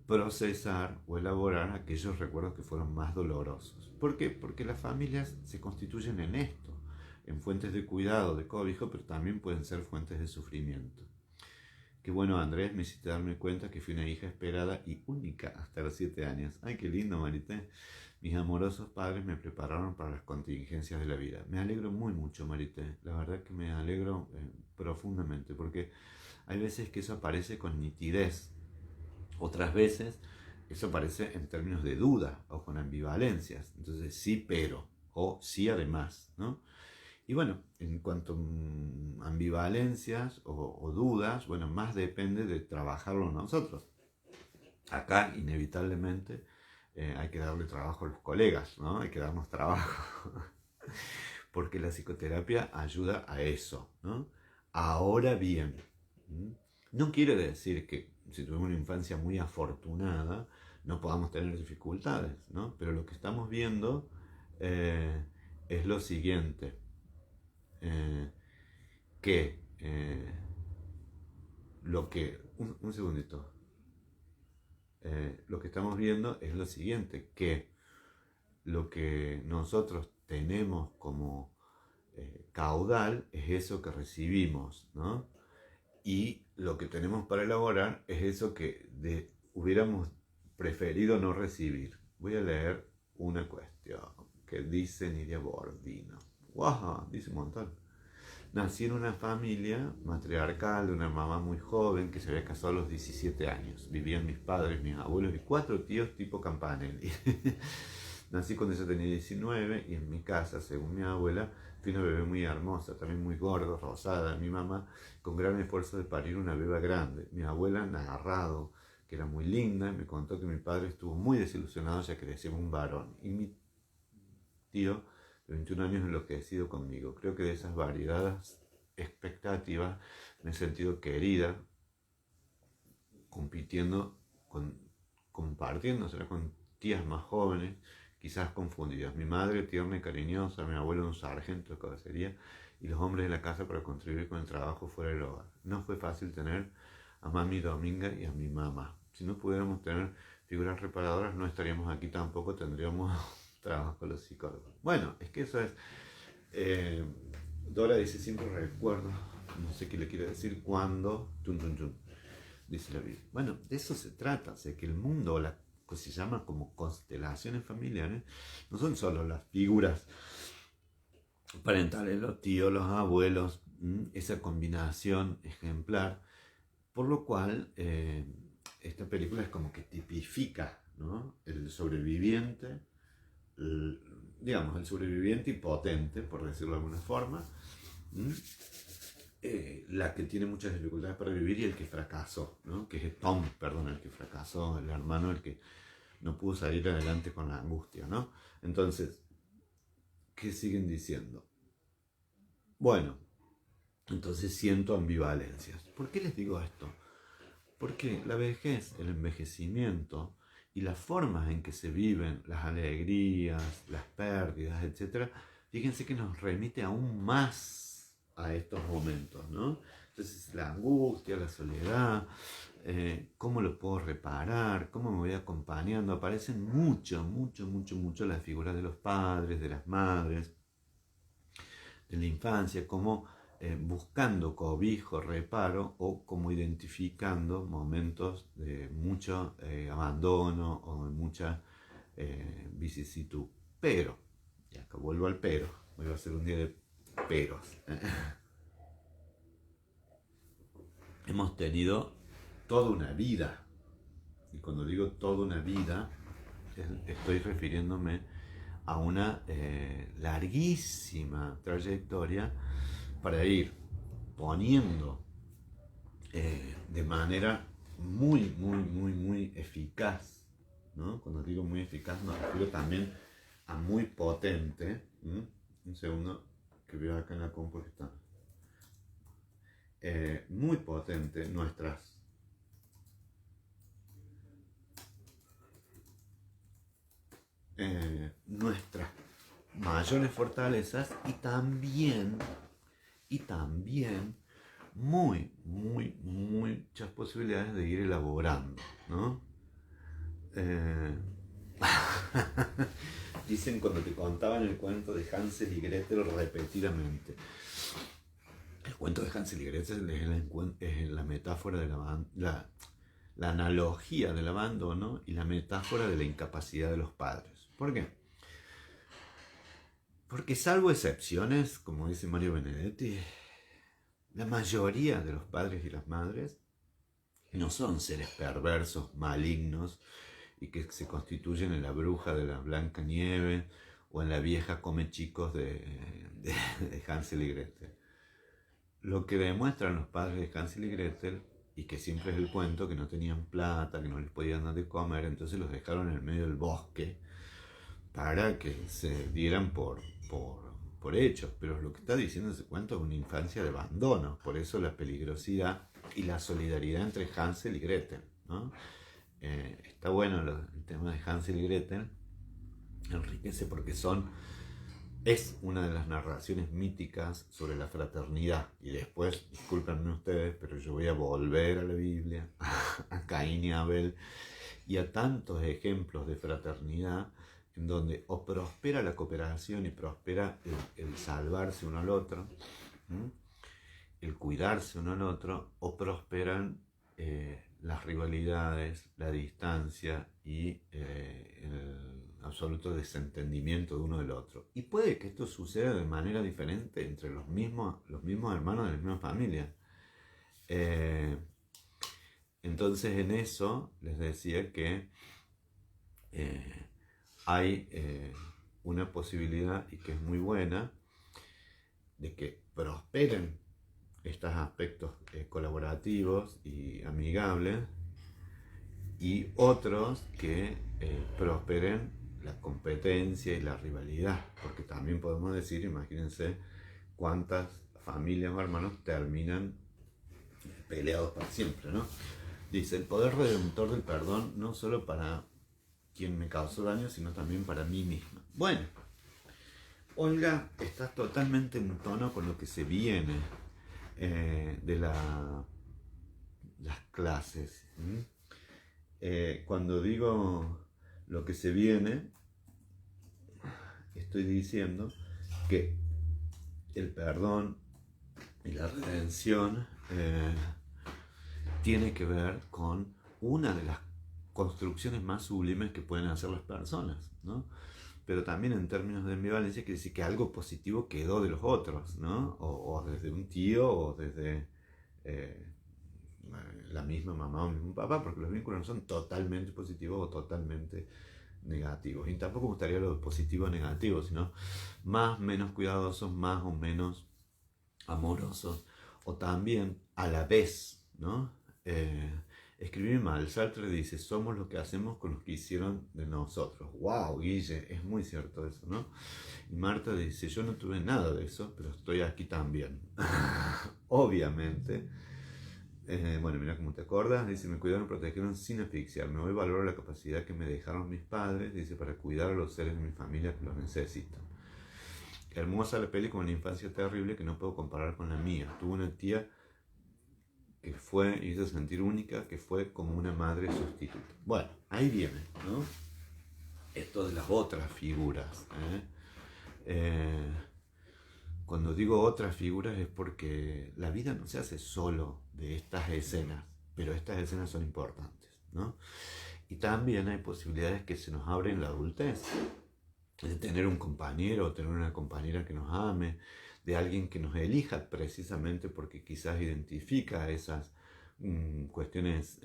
procesar o elaborar aquellos recuerdos que fueron más dolorosos. ¿Por qué? Porque las familias se constituyen en esto, en fuentes de cuidado, de cobijo, pero también pueden ser fuentes de sufrimiento. Qué bueno, Andrés, me hiciste darme cuenta que fui una hija esperada y única hasta los 7 años. Ay, qué lindo, Marité. Mis amorosos padres me prepararon para las contingencias de la vida. Me alegro muy mucho, Marité. La verdad que me alegro profundamente, porque hay veces que eso aparece con nitidez. Otras veces eso aparece en términos de duda o con ambivalencias. Entonces, sí, pero, o sí, además, ¿no? Y bueno, en cuanto a ambivalencias o dudas, bueno, más depende de trabajarlo nosotros. Acá, inevitablemente, hay que darle trabajo a los colegas, ¿no? Hay que darnos trabajo. Porque la psicoterapia ayuda a eso, ¿no? Ahora bien, no quiere decir que si tuvimos una infancia muy afortunada no podamos tener dificultades, ¿no? Pero lo que estamos viendo es lo siguiente, eh, que un segundito, lo que estamos viendo es lo siguiente, que lo que nosotros tenemos como caudal es eso que recibimos, ¿no? Y lo que tenemos para elaborar es eso que hubiéramos preferido no recibir. Voy a leer una cuestión que dice Nidia Bordino. ¡Wow! Dice un montón. Nací en una familia matriarcal de una mamá muy joven que se había casado a los 17 años. Vivían mis padres, mis abuelos y 4 tíos tipo Campanelli. Nací cuando yo tenía 19 y en mi casa, según mi abuela, fui una bebé muy hermosa, también muy gorda, rosada. Mi mamá, con gran esfuerzo de parir una beba grande. Mi abuela, narrado que era muy linda, y me contó que mi padre estuvo muy desilusionado ya que deseaba un varón. Y mi tío, de 21 años, enloquecido conmigo. Creo que de esas variadas expectativas me he sentido querida compitiendo, compartiéndosela con tías más jóvenes, quizás confundidas. Mi madre tierna y cariñosa, mi abuelo un sargento de caballería y los hombres de la casa para contribuir con el trabajo fuera del hogar. No fue fácil tener a mami Dominga y a mi mamá. Si no pudiéramos tener figuras reparadoras, no estaríamos aquí tampoco, tendríamos trabajo con los psicólogos. Bueno, es que eso es... Dora dice, siempre recuerdo, no sé qué le quiere decir, cuando, dice la Biblia. Bueno, de eso se trata, o sea, que el mundo, la que se llama como constelaciones familiares, no son solo las figuras parentales, los tíos, los abuelos, esa combinación ejemplar, por lo cual esta película es como que tipifica, ¿no?, el sobreviviente, digamos, el sobreviviente impotente, por decirlo de alguna forma, la que tiene muchas dificultades para vivir y el que fracasó, ¿no?, que es Tom, perdón, el que fracasó, el hermano, el que no pudo salir adelante con la angustia, ¿no? Entonces, ¿qué siguen diciendo? Bueno, entonces siento ambivalencias. ¿Por qué les digo esto? Porque la vejez, el envejecimiento y las formas en que se viven las alegrías, las pérdidas, etc., fíjense que nos remite aún más a estos momentos, ¿no? Entonces la angustia, la soledad, cómo lo puedo reparar, cómo me voy acompañando, aparecen mucho las figuras de los padres, de las madres, de la infancia, como buscando cobijo, reparo, o como identificando momentos de mucho abandono o de mucha vicisitud. Pero, y acá vuelvo al pero, hoy va a ser un día de peros. Hemos tenido toda una vida, y cuando digo toda una vida, estoy refiriéndome a una larguísima trayectoria para ir poniendo de manera muy eficaz, ¿no? Cuando digo muy eficaz me refiero también a muy potente. Un segundo, que veo acá en la compu que está. Muy potente nuestras mayores fortalezas y también muchas posibilidades de ir elaborando, ¿no? Dicen cuando te contaban el cuento de Hansel y Gretel repetidamente. El cuento de Hansel y Gretel es la metáfora de la analogía del abandono y la metáfora de la incapacidad de los padres. ¿Por qué? Porque salvo excepciones, como dice Mario Benedetti, la mayoría de los padres y las madres no son seres perversos, malignos, y que se constituyen en la bruja de la Blanca Nieve o en la vieja come chicos de Hansel y Gretel. Lo que demuestran los padres de Hansel y Gretel, y que siempre es el cuento, que no tenían plata, que no les podían dar de comer, entonces los dejaron en el medio del bosque para que se dieran por hechos. Pero lo que está diciendo ese cuento es una infancia de abandono, por eso la peligrosidad y la solidaridad entre Hansel y Gretel, ¿no? Está bueno el tema de Hansel y Gretel, enriquece porque es una de las narraciones míticas sobre la fraternidad. Y después, discúlpenme ustedes, pero yo voy a volver a la Biblia, a Caín y Abel, y a tantos ejemplos de fraternidad en donde o prospera la cooperación y prospera el salvarse uno al otro, el cuidarse uno al otro, o prosperan las rivalidades, la distancia y el absoluto desentendimiento de uno del otro. Y puede que esto suceda de manera diferente entre los mismos hermanos de la misma familia. Entonces en eso les decía que hay una posibilidad, y que es muy buena, de que prosperen estos aspectos colaborativos y amigables, y otros que prosperen la competencia y la rivalidad, porque también podemos decir, imagínense cuántas familias o hermanos terminan peleados para siempre, ¿no? Dice, el poder redentor del perdón no solo para quien me causó daño, sino también para mí misma. Bueno, Olga, estás totalmente en tono con lo que se viene de las clases. Cuando digo lo que se viene, estoy diciendo que el perdón y la redención tiene que ver con una de las construcciones más sublimes que pueden hacer las personas, ¿no? Pero también en términos de ambivalencia quiere decir que algo positivo quedó de los otros, ¿no? O desde un tío, o desde eh, la misma mamá o el mismo papá, porque los vínculos no son totalmente positivos o totalmente negativos. Y tampoco me gustaría lo positivo o negativo, sino más, menos cuidadosos, más o menos amorosos, o también a la vez, ¿no? Escribir mal. Sartre dice, somos lo que hacemos con los que hicieron de nosotros. ¡Wow, Guille! Es muy cierto eso, ¿no? Y Marta dice, yo no tuve nada de eso, pero estoy aquí también. Obviamente. Bueno, mira cómo te acuerdas. Dice, me cuidaron y protegieron sin asfixiarme. Hoy valoro la capacidad que me dejaron mis padres, dice, para cuidar a los seres de mi familia que los necesitan. Hermosa la peli, con una infancia terrible que no puedo comparar con la mía. Tuve una tía que fue, y hizo sentir única, que fue como una madre sustituta. Bueno, ahí viene, ¿no? Esto de las otras figuras. Cuando digo otras figuras es porque la vida no se hace solo de estas escenas, pero estas escenas son importantes, ¿no? Y también hay posibilidades que se nos abren en la adultez, de tener un compañero o tener una compañera que nos ame, de alguien que nos elija precisamente porque quizás identifica esas cuestiones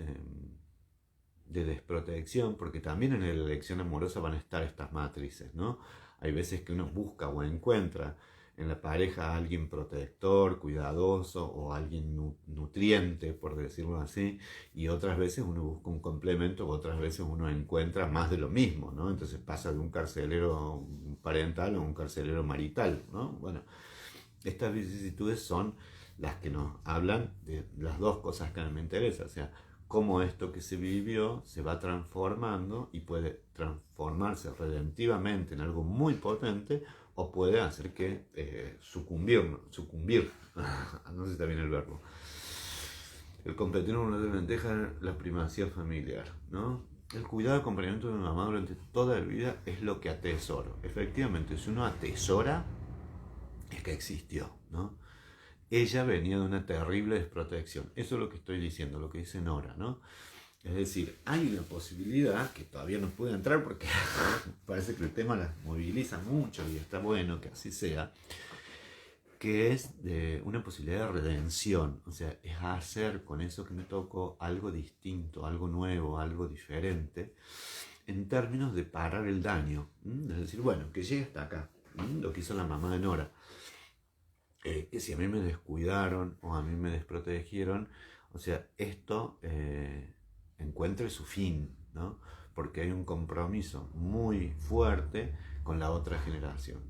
de desprotección, porque también en la elección amorosa van a estar estas matrices, ¿no? Hay veces que uno busca o encuentra en la pareja a alguien protector, cuidadoso o alguien nutriente, por decirlo así, y otras veces uno busca un complemento, otras veces uno encuentra más de lo mismo, ¿no? Entonces pasa de un carcelero parental a un carcelero marital, ¿no? Bueno, estas vicisitudes son las que nos hablan de las dos cosas que a mí me interesan, o sea, cómo esto que se vivió se va transformando y puede transformarse redentivamente en algo muy potente, o puede hacer que sucumbir, no sé si está bien el verbo. El competir en una desventaja, la primacía familiar, ¿no? El cuidado y acompañamiento de mi mamá durante toda la vida es lo que atesoro. Efectivamente, si uno atesora, es que existió, ¿no? Ella venía de una terrible desprotección. Eso es lo que estoy diciendo, lo que dice Nora, ¿no? Es decir, hay una posibilidad que todavía no pude entrar porque parece que el tema la moviliza mucho y está bueno que así sea, que es de una posibilidad de redención. O sea, es hacer con eso que me tocó algo distinto, algo nuevo, algo diferente, en términos de parar el daño. Es decir, bueno, que llegue hasta acá. Lo que hizo la mamá de Nora. Que si a mí me descuidaron o a mí me desprotegieron, o sea, esto encuentre su fin, ¿no? Porque hay un compromiso muy fuerte con la otra generación.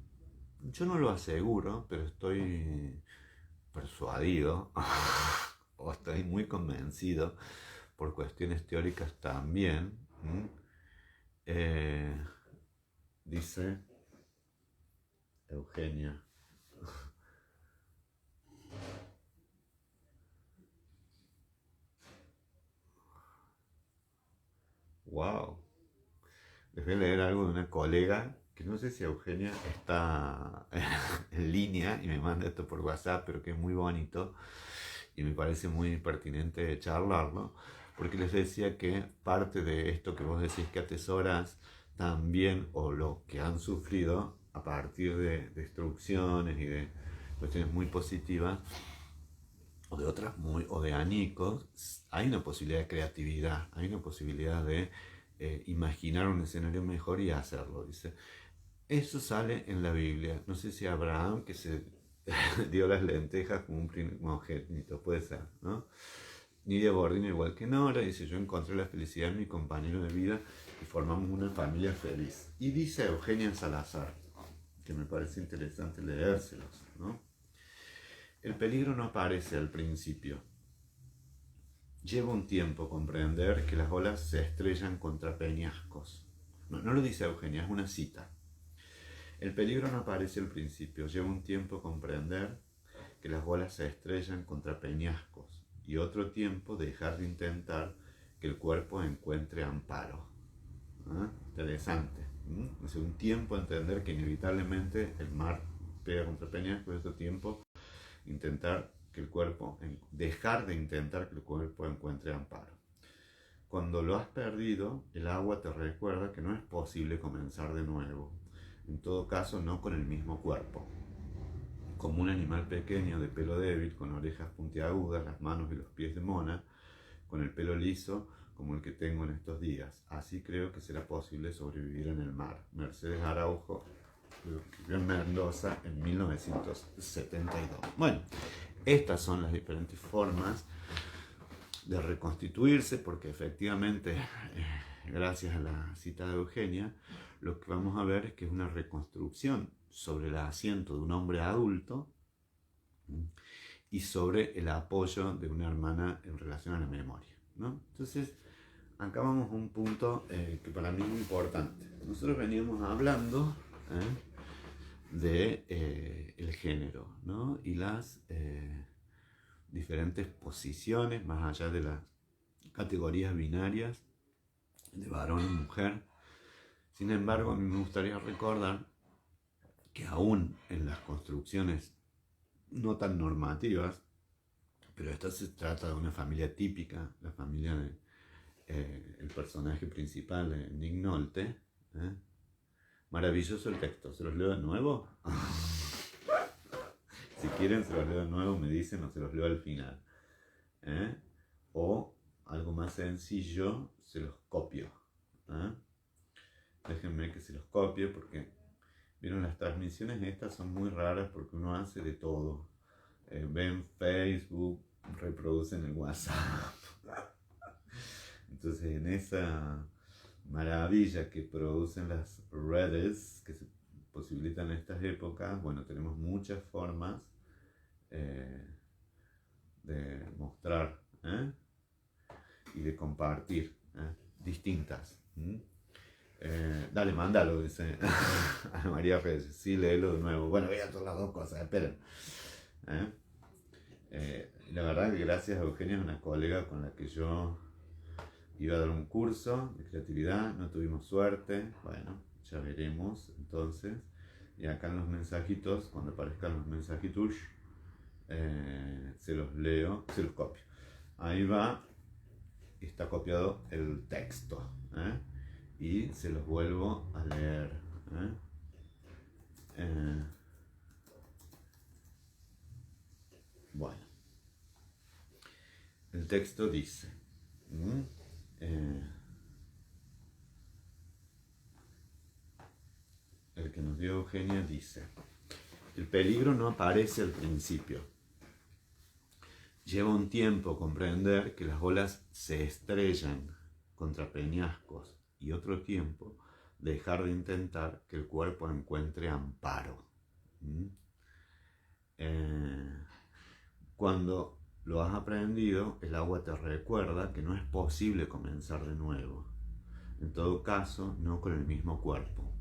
Yo no lo aseguro, pero estoy persuadido o estoy muy convencido por cuestiones teóricas también. Dice Eugenia. Wow. Les voy a leer algo de una colega, que no sé si Eugenia está en línea y me manda esto por WhatsApp, pero que es muy bonito y me parece muy pertinente charlarlo, porque les decía que parte de esto que vos decís que atesoras también, o lo que han sufrido a partir de destrucciones y de cuestiones muy positivas, o de otras muy, o de anicos, hay una posibilidad de creatividad, hay una posibilidad de imaginar un escenario mejor y hacerlo. Dice, eso sale en la Biblia. No sé si Abraham, que se dio las lentejas como un primogénito, puede ser, ¿no? Nidia Bordino, igual que Nora, dice, yo encontré la felicidad en mi compañero de vida y formamos una familia feliz. Y dice Eugenia Salazar, que me parece interesante leérselos, ¿no? El peligro no aparece al principio. lleva un tiempo comprender que las olas se estrellan contra peñascos. No lo dice Eugenia, es una cita. El peligro no aparece al principio, lleva un tiempo comprender que las olas se estrellan contra peñascos y otro tiempo dejar de intentar que el cuerpo encuentre amparo. Interesante. Hace un tiempo entender que inevitablemente el mar pega contra peñascos y otro tiempo intentar que el cuerpo, dejar de intentar que el cuerpo encuentre amparo. Cuando lo has perdido, el agua te recuerda que no es posible comenzar de nuevo. En todo caso, no con el mismo cuerpo. Como un animal pequeño de pelo débil, con orejas puntiagudas, las manos y los pies de mona, con el pelo liso como el que tengo en estos días. Así creo que será posible sobrevivir en el mar. Mercedes Araujo, que vivió en Mendoza en 1972. Bueno, estas son las diferentes formas de reconstituirse, porque efectivamente, gracias a la cita de Eugenia, lo que vamos a ver es que es una reconstrucción sobre el asiento de un hombre adulto y sobre el apoyo de una hermana en relación a la memoria, ¿no? Entonces, acá vamos a un punto que para mí es muy importante. Nosotros veníamos hablando de el género, ¿no? Y las diferentes posiciones, más allá de las categorías binarias de varón y mujer. Sin embargo, a mí me gustaría recordar que aún en las construcciones no tan normativas, pero esto se trata de una familia típica, la familia de el personaje principal de Nick Nolte. Maravilloso el texto, ¿se los leo de nuevo? Si quieren se los leo de nuevo, me dicen, o se los leo al final. O algo más sencillo, se los copio. Déjenme que se los copie porque, vieron, las transmisiones estas son muy raras porque uno hace de todo. Ven Facebook, reproducen el WhatsApp. Entonces, en esa maravilla que producen las redes que se posibilitan en estas épocas, bueno, tenemos muchas formas de mostrar y de compartir distintas. Dale, mándalo, dice Ana María Reyes. Sí, léelo de nuevo. Bueno, voy a hacer las dos cosas, esperen. La verdad que gracias a Eugenia, es una colega con la que yo iba a dar un curso de creatividad, no tuvimos suerte, bueno, ya veremos entonces. Y acá en los mensajitos, cuando aparezcan los mensajitos, se los leo, se los copio. Ahí va, está copiado el texto, y se los vuelvo a leer. Bueno, el texto dice, el que nos dio Eugenia dice: el peligro no aparece al principio. Lleva un tiempo comprender que las olas se estrellan contra peñascos y otro tiempo dejar de intentar que el cuerpo encuentre amparo. Cuando lo has aprendido, el agua te recuerda que no es posible comenzar de nuevo. En todo caso, no con el mismo cuerpo.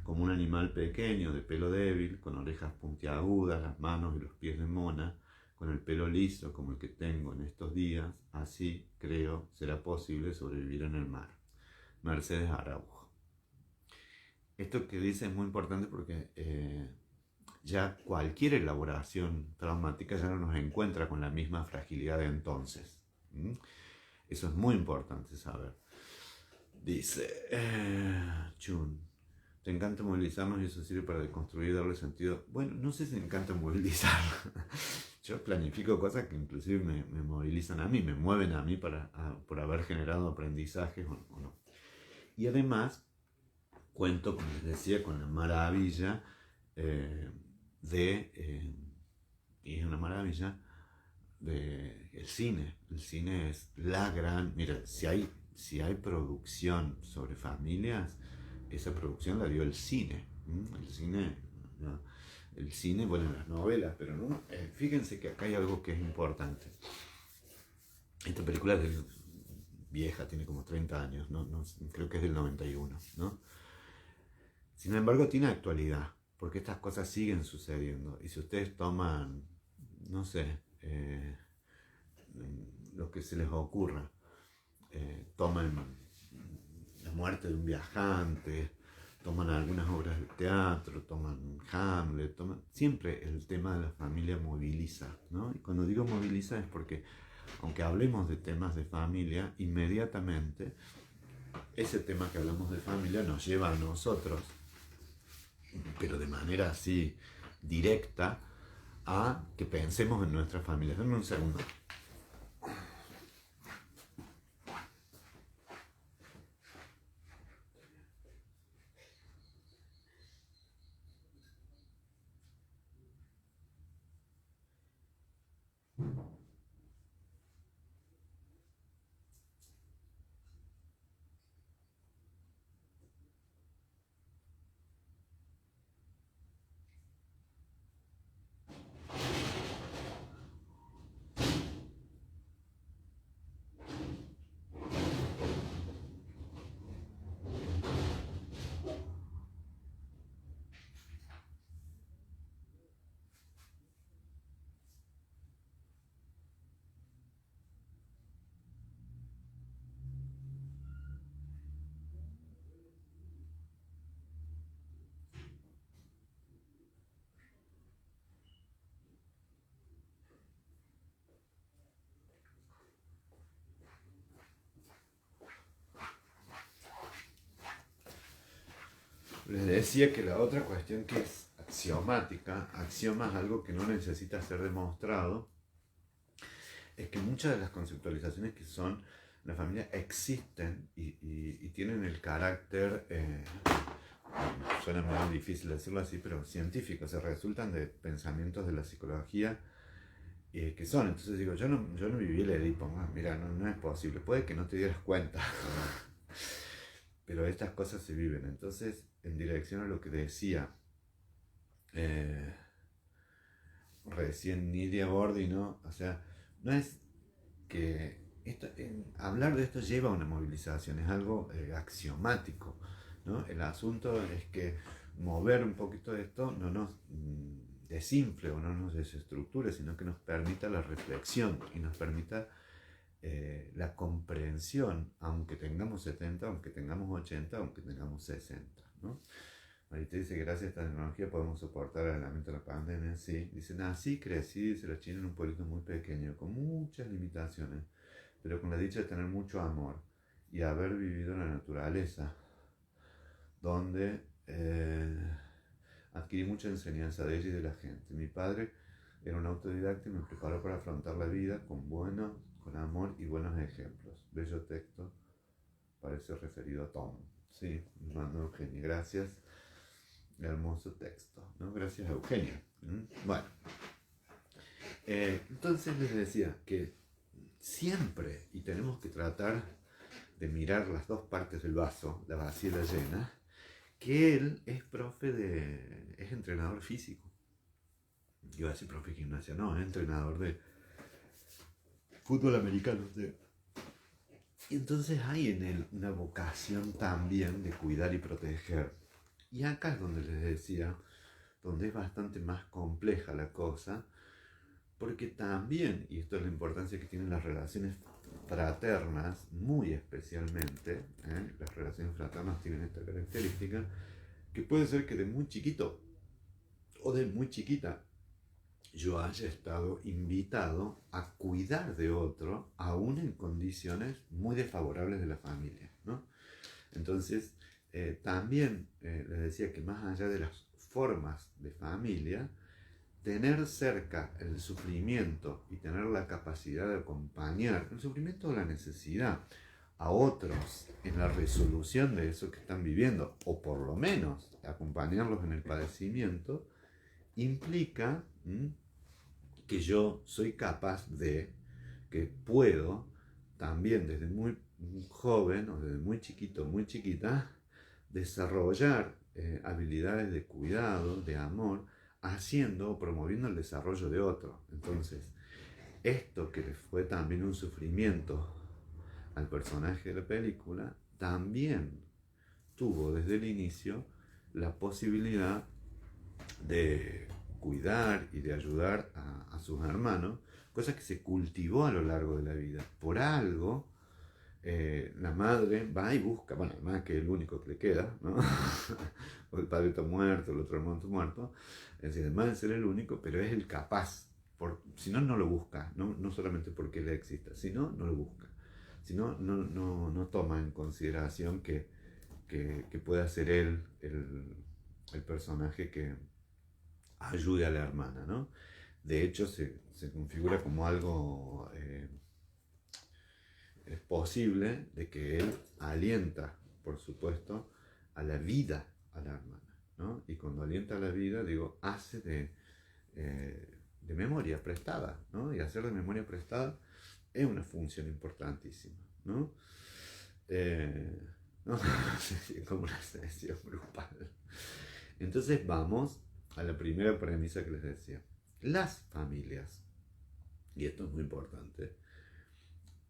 Como un animal pequeño de pelo débil, con orejas puntiagudas, las manos y los pies de mona, con el pelo liso como el que tengo en estos días, así, creo, será posible sobrevivir en el mar. Mercedes Araujo. Esto que dice es muy importante porque ya cualquier elaboración traumática ya no nos encuentra con la misma fragilidad de entonces. Eso es muy importante saber. Dice Chun: te encanta movilizarnos y eso sirve para deconstruir y darle sentido. Bueno, no sé si me encanta movilizar. Yo planifico cosas que inclusive me movilizan a mí, me mueven a mí por haber generado aprendizajes o no. Y además, cuento, como les decía, con la maravilla y es una maravilla del cine. El cine es la gran... Mira, si hay producción sobre familias, esa producción la dio el cine. El cine, ¿no? El cine, bueno, las novelas, pero no. Fíjense que acá hay algo que es importante. Esta película es vieja, tiene como 30 años, creo que es del 91, ¿no? Sin embargo, tiene actualidad, porque estas cosas siguen sucediendo. Y si ustedes toman, no sé, lo que se les ocurra, toman la muerte de un viajante, toman algunas obras de teatro, toman Hamlet, siempre el tema de la familia moviliza, ¿no? Y cuando digo moviliza es porque, aunque hablemos de temas de familia, inmediatamente ese tema que hablamos de familia nos lleva a nosotros, pero de manera así directa, a que pensemos en nuestra familia. Denme un segundo. Les decía que la otra cuestión que es axiomática, axioma es algo que no necesita ser demostrado, es que muchas de las conceptualizaciones que son la familia existen y tienen el carácter, suena muy difícil decirlo así, pero científico, se resultan de pensamientos de la psicología que son. Entonces digo, yo no viví el Edipo, mira, no es posible, puede que no te dieras cuenta, pero estas cosas se viven. Entonces, en dirección a lo que decía recién Nidia Bordi, ¿no? O sea, no es que hablar de esto lleva a una movilización, es algo axiomático, ¿no? El asunto es que mover un poquito de esto no nos desinfle o no nos desestructure, sino que nos permita la reflexión y nos permita la comprensión, aunque tengamos 70, aunque tengamos 80, aunque tengamos 60, ¿no? Marita dice, gracias a esta tecnología podemos soportar el aislamiento de la pandemia. Sí, dice, nací, crecí, dice la China, en un pueblito muy pequeño, con muchas limitaciones, pero con la dicha de tener mucho amor y haber vivido en la naturaleza, donde adquirí mucha enseñanza de ella y de la gente. Mi padre era un autodidacta y me preparó para afrontar la vida con amor y buenos ejemplos. Bello texto, parece referido a Tom. Sí, me mandó Eugenia, gracias. Hermoso texto, ¿no? Gracias a Eugenia. Bueno, entonces les decía que siempre, y tenemos que tratar de mirar las dos partes del vaso, la vacía y la llena, que él es es entrenador físico. Iba a decir profe de gimnasia, no, es entrenador de fútbol americano. Y entonces hay en él una vocación también de cuidar y proteger. Y acá es donde les decía, donde es bastante más compleja la cosa, porque también, y esto es la importancia que tienen las relaciones fraternas, muy especialmente, las relaciones fraternas tienen esta característica, que puede ser que de muy chiquito o de muy chiquita yo haya estado invitado a cuidar de otro, aún en condiciones muy desfavorables de la familia, ¿no? Entonces, también les decía que más allá de las formas de familia, tener cerca el sufrimiento y tener la capacidad de acompañar el sufrimiento o la necesidad a otros en la resolución de eso que están viviendo, o por lo menos acompañarlos en el padecimiento, implica que yo soy capaz que puedo también desde muy joven o desde muy chiquito, muy chiquita, desarrollar habilidades de cuidado, de amor, haciendo o promoviendo el desarrollo de otro. Entonces, esto que le fue también un sufrimiento al personaje de la película, también tuvo desde el inicio la posibilidad de cuidar y de ayudar a sus hermanos, cosa que se cultivó a lo largo de la vida. Por algo, la madre va y busca, bueno, además que es el único que le queda, ¿no? O el padre está muerto, el otro hermano está muerto, es decir, además de ser el único, pero es el capaz, si no, no lo busca, no solamente porque él exista, si no, no lo busca, si no, no toma en consideración que pueda ser él el personaje que ayude a la hermana, ¿no? De hecho, se configura como algo es posible de que él alienta, por supuesto, a la vida a la hermana, ¿no? Y cuando alienta a la vida, digo, hace de memoria prestada, ¿no? Y hacer de memoria prestada es una función importantísima, ¿no? ¿No? Como una sesión grupal. Entonces vamos a la primera premisa que les decía. Las familias, y esto es muy importante,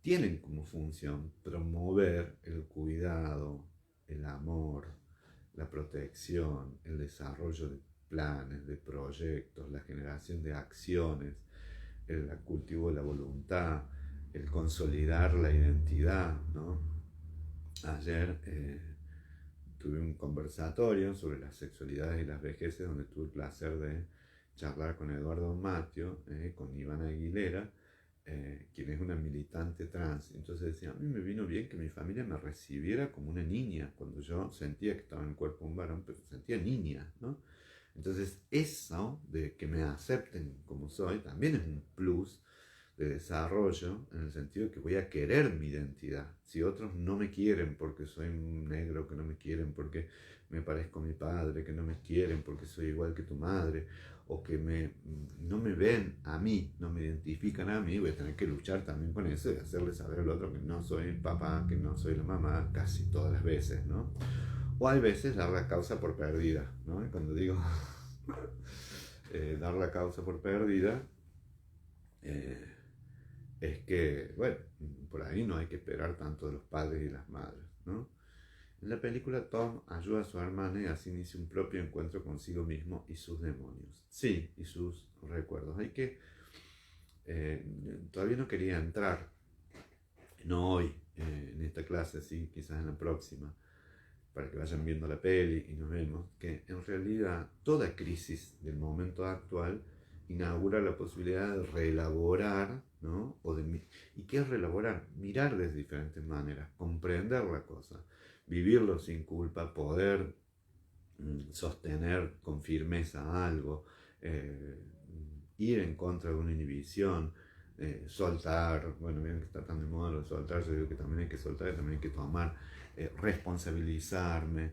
tienen como función promover el cuidado, el amor, la protección, el desarrollo de planes, de proyectos, la generación de acciones, el cultivo de la voluntad, el consolidar la identidad, ¿no? Ayer tuve un conversatorio sobre las sexualidades y las vejeces donde tuve el placer de charlar con Eduardo Matio, con Ivana Aguilera, quien es una militante trans. Entonces decía, a mí me vino bien que mi familia me recibiera como una niña, cuando yo sentía que estaba en el cuerpo de un varón, pero sentía niña, ¿no? Entonces eso de que me acepten como soy también es un plus de desarrollo, en el sentido de que voy a querer mi identidad. Si otros no me quieren porque soy un negro, que no me quieren porque me parezco a mi padre, que no me quieren porque soy igual que tu madre, o que no me ven a mí, no me identifican a mí, voy a tener que luchar también con eso y hacerle saber al otro que no soy el papá, que no soy la mamá, casi todas las veces, ¿no? O hay veces dar la causa por perdida, ¿no? Y cuando digo dar la causa por perdida, es que, bueno, por ahí no hay que esperar tanto de los padres y las madres, ¿no? En la película Tom ayuda a su hermana y así inicia un propio encuentro consigo mismo y sus demonios. Sí, y sus recuerdos. Hay que... todavía no quería entrar, no hoy, en esta clase, sí, quizás en la próxima, para que vayan viendo la peli y nos vemos, que en realidad toda crisis del momento actual inaugura la posibilidad de reelaborar, ¿no? ¿Y qué es reelaborar? Mirar de diferentes maneras, comprender la cosa, vivirlo sin culpa, poder sostener con firmeza algo, ir en contra de una inhibición, soltar, bueno, bien que está tan de moda lo de soltar, yo digo que también hay que soltar y también hay que tomar, responsabilizarme,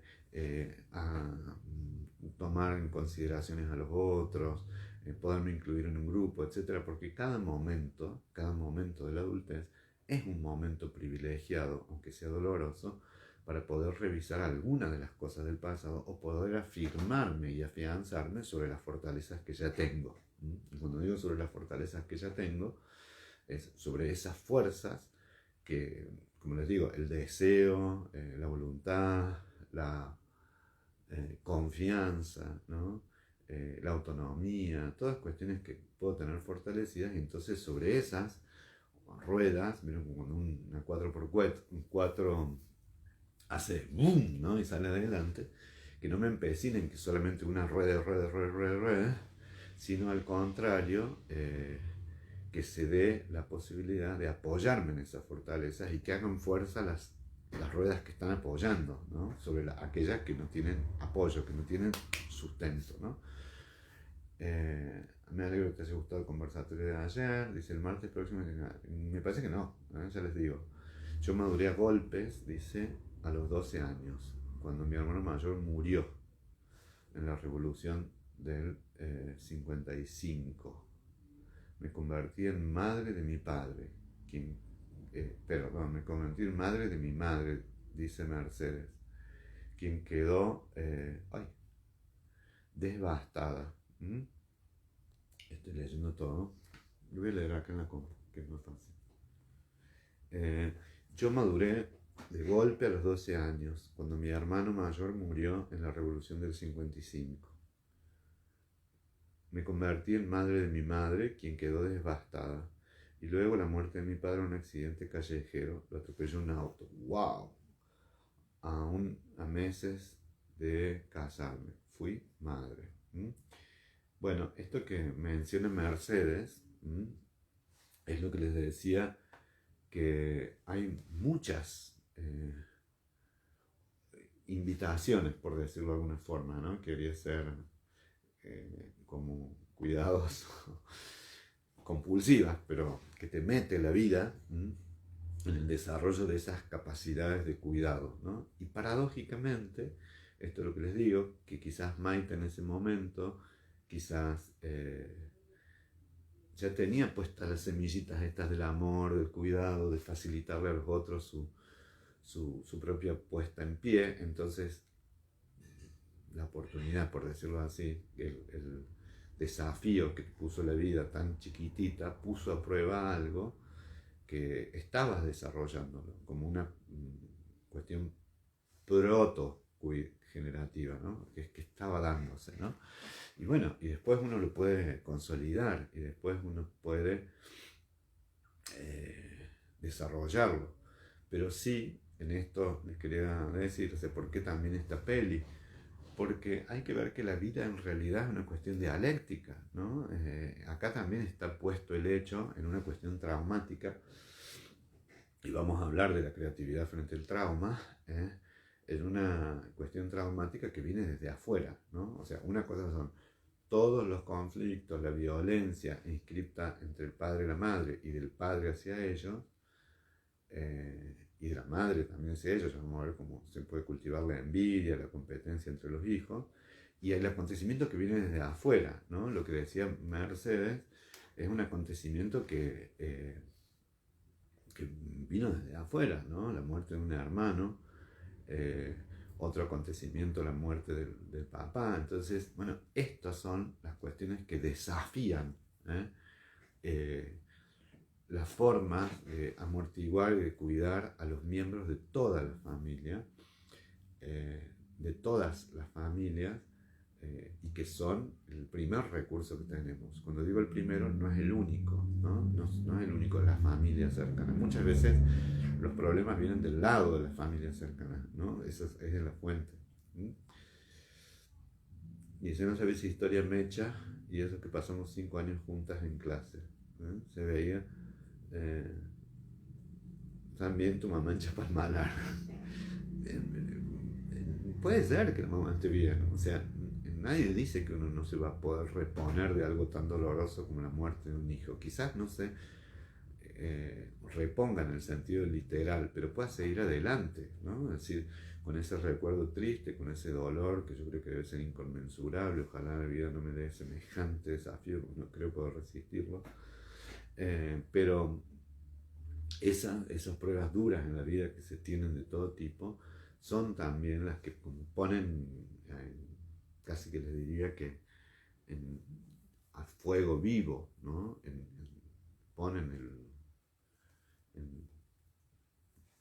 tomar en consideraciones a los otros, poderme incluir en un grupo, etcétera, porque cada momento de la adultez es un momento privilegiado, aunque sea doloroso, para poder revisar algunas de las cosas del pasado o poder afirmarme y afianzarme sobre las fortalezas que ya tengo. Y cuando digo sobre las fortalezas que ya tengo, es sobre esas fuerzas que, como les digo, el deseo, la voluntad, la confianza, ¿no? La autonomía, todas cuestiones que puedo tener fortalecidas, y entonces sobre esas ruedas, miren, como cuando una 4x4 hace boom, ¿no? Y sale adelante, que no me empecinen que solamente una rueda, sino al contrario, que se dé la posibilidad de apoyarme en esas fortalezas y que hagan fuerza las ruedas que están apoyando, ¿no? Sobre aquellas que no tienen apoyo, que no tienen sustento, ¿no? Me alegro que te haya gustado el conversatorio de ayer. Dice el martes próximo. Me parece que no, ya les digo. Yo maduré a golpes, dice, a los 12 años, cuando mi hermano mayor murió en la revolución del 55. Me convertí en madre de mi padre, me convertí en madre de mi madre, dice Mercedes, quien quedó devastada. Estoy leyendo todo. Lo voy a leer acá en la compu, que es más fácil. Eh, yo maduré de golpe a los 12 años, cuando mi hermano mayor murió en la Revolución del 55. Me convertí en madre de mi madre, quien quedó devastada. Y luego la muerte de mi padre en un accidente callejero, lo atropelló un auto. ¡Wow! Aún a meses de casarme, fui madre. Bueno, esto que menciona Mercedes, es lo que les decía, que hay muchas invitaciones, por decirlo de alguna forma, ¿no? Quería ser como cuidados compulsivas, pero que te mete la vida en el desarrollo de esas capacidades de cuidado, ¿no? Y paradójicamente, esto es lo que les digo, que quizás Maite en ese momento, quizás ya tenía puestas las semillitas estas del amor, del cuidado, de facilitarle a los otros su propia puesta en pie. Entonces la oportunidad, por decirlo así, el desafío que puso la vida tan chiquitita, puso a prueba algo que estabas desarrollándolo como una cuestión proto-generativa, ¿no? Que estaba dándose, ¿no? Y bueno, y después uno lo puede consolidar y después uno puede desarrollarlo. Pero sí, en esto les quería decir, por qué también esta peli, porque hay que ver que la vida en realidad es una cuestión dialéctica, ¿no? Acá también está puesto el hecho en una cuestión traumática, y vamos a hablar de la creatividad frente al trauma, en una cuestión traumática que viene desde afuera, ¿no? O sea, una cosa son todos los conflictos, la violencia inscripta entre el padre y la madre, y del padre hacia ellos, y de la madre también hacia ellos. Vamos a ver cómo se puede cultivar la envidia, la competencia entre los hijos, y el acontecimiento que viene desde afuera, ¿no? Lo que decía Mercedes es un acontecimiento que vino desde afuera, ¿no? La muerte de un hermano, otro acontecimiento, la muerte del papá. Entonces, bueno, estas son las cuestiones que desafían la forma de amortiguar y de cuidar a los miembros de toda la familia, de todas las familias, y que son el primer recurso que tenemos. Cuando digo el primero, no es el único, ¿no? No es el único de las familias cercanas. Muchas veces los problemas vienen del lado de las familias cercanas, ¿no? Esa es la fuente. Y si no sabes si historia mecha, y eso que pasamos 5 años juntas en clase, se veía también tu mamá en Chapalmalar. Puede ser que la mamá esté bien, o sea, nadie dice que uno no se va a poder reponer de algo tan doloroso como la muerte de un hijo. Quizás no se reponga en el sentido literal, pero pueda seguir adelante, ¿no? Es decir, con ese recuerdo triste, con ese dolor que yo creo que debe ser inconmensurable. Ojalá la vida no me dé semejante desafío, no creo poder resistirlo. Pero esas pruebas duras en la vida que se tienen de todo tipo son también las que ponen, casi que les diría que a fuego vivo, ¿no? Ponen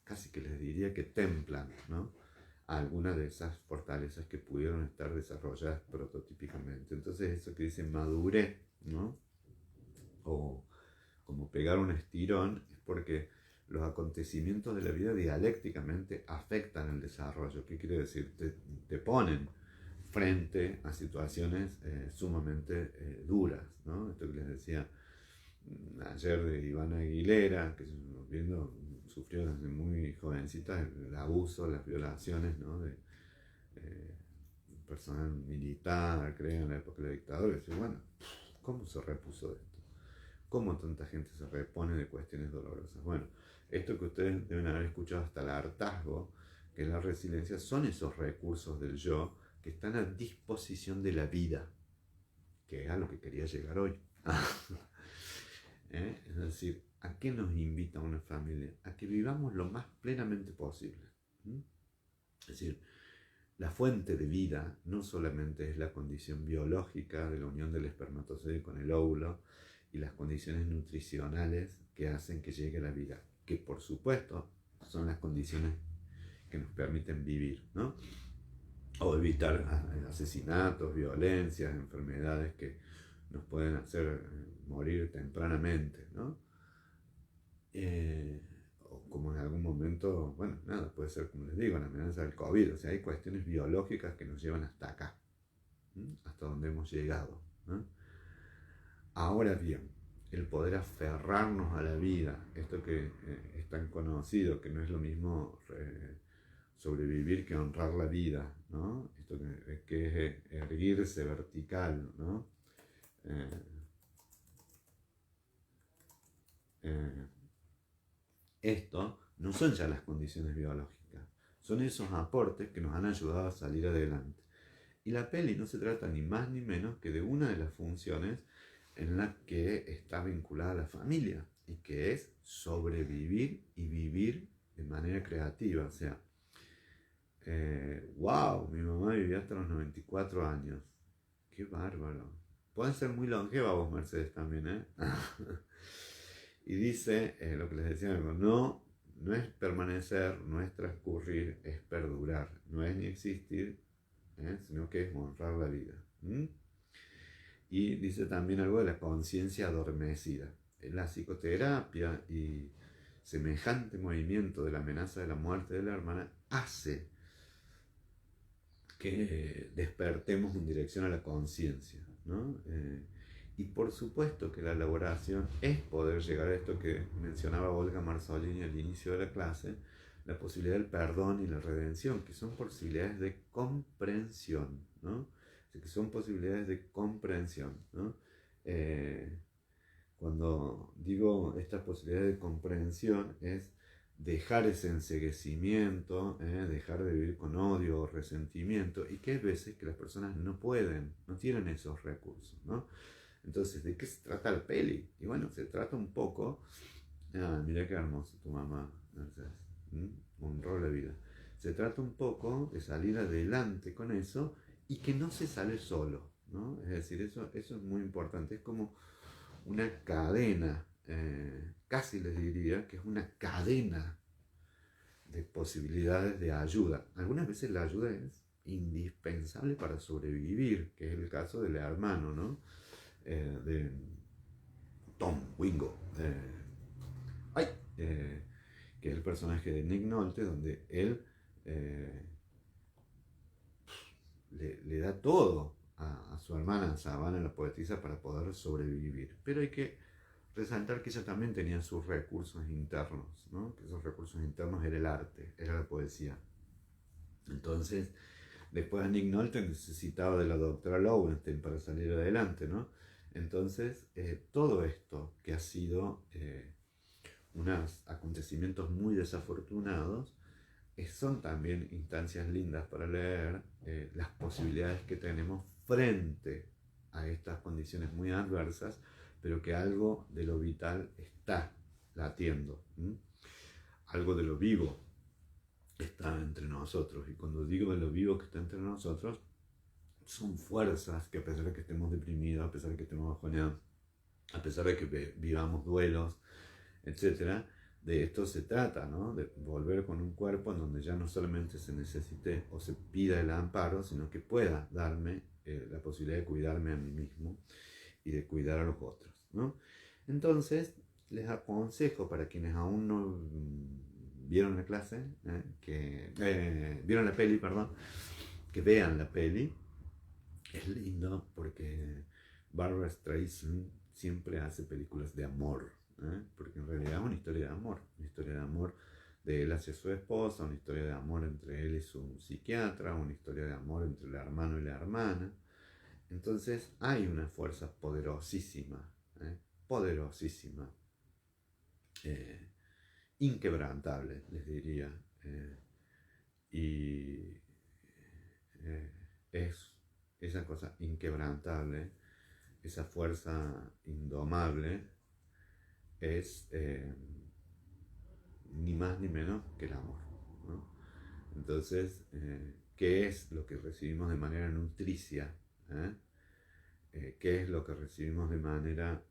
casi que les diría que templan, ¿no? Algunas de esas fortalezas que pudieron estar desarrolladas prototípicamente. Entonces eso que dice madurez, ¿no? O como pegar un estirón, es porque los acontecimientos de la vida dialécticamente afectan el desarrollo. ¿Qué quiere decir? Te ponen frente a situaciones sumamente duras, ¿no? Esto que les decía ayer de Ivana Aguilera, que viendo, sufrió desde muy jovencita el abuso, las violaciones, ¿no? de personal militar, creo, en la época de la dictadura. Y dice, bueno, ¿cómo se repuso de esto? ¿Cómo tanta gente se repone de cuestiones dolorosas? Bueno, esto que ustedes deben haber escuchado hasta el hartazgo, que es la resiliencia, son esos recursos del yo que están a disposición de la vida, que es a lo que quería llegar hoy. Es decir, ¿a qué nos invita una familia? A que vivamos lo más plenamente posible. Es decir, la fuente de vida no solamente es la condición biológica de la unión del espermatozoide con el óvulo y las condiciones nutricionales que hacen que llegue la vida, que por supuesto son las condiciones que nos permiten vivir, ¿no? O evitar asesinatos, violencias, enfermedades que nos pueden hacer morir tempranamente, ¿no? O como en algún momento, bueno, nada, puede ser como les digo, la amenaza del COVID, o sea, hay cuestiones biológicas que nos llevan hasta acá, hasta donde hemos llegado, ¿no? Ahora bien, el poder aferrarnos a la vida, esto que es tan conocido, que no es lo mismo sobrevivir que honrar la vida, ¿no? Esto que es erguirse vertical, ¿no? Eh, eh, Esto no son ya las condiciones biológicas, son esos aportes que nos han ayudado a salir adelante. Y la peli no se trata ni más ni menos que de una de las funciones en la que está vinculada la familia y que es sobrevivir y vivir de manera creativa. O sea, wow, mi mamá vivía hasta los 94 años. Qué bárbaro. Pueden ser muy longeva vos, Mercedes, también, ¿eh? Y dice, lo que les decía, no es permanecer, no es transcurrir, es perdurar. No es ni existir, sino que es honrar la vida. Y dice también algo de la conciencia adormecida. La psicoterapia y semejante movimiento de la amenaza de la muerte de la hermana hace que despertemos en dirección a la conciencia, ¿no? Y por supuesto que la elaboración es poder llegar a esto que mencionaba Olga Marzolini al inicio de la clase, la posibilidad del perdón y la redención, que son posibilidades de comprensión, ¿no? Que son posibilidades de comprensión, ¿no? Cuando digo estas posibilidades de comprensión es dejar ese enceguecimiento, dejar de vivir con odio o resentimiento, y que hay veces que las personas no pueden, no tienen esos recursos, ¿no? Entonces, ¿de qué se trata la peli? Y bueno, se trata un poco, mira qué hermoso tu mamá, Mercedes, honró la vida. Se trata un poco de salir adelante con eso y que no se sale solo, ¿no? Es decir, eso es muy importante, es como una cadena, casi les diría que es una cadena de posibilidades de ayuda. Algunas veces la ayuda es indispensable para sobrevivir, que es el caso del hermano, ¿no? De Tom Wingo, ay, que es el personaje de Nick Nolte, donde él eh, le da todo a su hermana Savannah, la poetisa, para poder sobrevivir. Pero hay que resaltar que ella también tenía sus recursos internos, ¿no? Que esos recursos internos era el arte, era la poesía. Entonces, después Nick Nolte necesitaba de la doctora Lowenstein para salir adelante, ¿no? Entonces, todo esto que ha sido unos acontecimientos muy desafortunados, son también instancias lindas para leer las posibilidades que tenemos frente a estas condiciones muy adversas, pero que algo de lo vital está latiendo, algo de lo vivo está entre nosotros. Y cuando digo de lo vivo que está entre nosotros, son fuerzas que, a pesar de que estemos deprimidos, a pesar de que estemos bajoneados, a pesar de que vivamos duelos, etcétera, de esto se trata, ¿no? De volver con un cuerpo en donde ya no solamente se necesite o se pida el amparo, sino que pueda darme la posibilidad de cuidarme a mí mismo y de cuidar a los otros, ¿no? Entonces, les aconsejo, para quienes aún no vieron la clase, vieron la peli, perdón, que vean la peli. Es lindo porque Barbra Streisand siempre hace películas de amor, porque en realidad es una historia de amor de él hacia su esposa, una historia de amor entre él y su psiquiatra, una historia de amor entre el hermano y la hermana. Entonces hay una fuerza poderosísima, poderosísima, inquebrantable, les diría, y es esa cosa inquebrantable, esa fuerza indomable, es ni más ni menos que el amor, ¿no? Entonces, ¿qué es lo que recibimos de manera nutricia qué es lo que recibimos de manera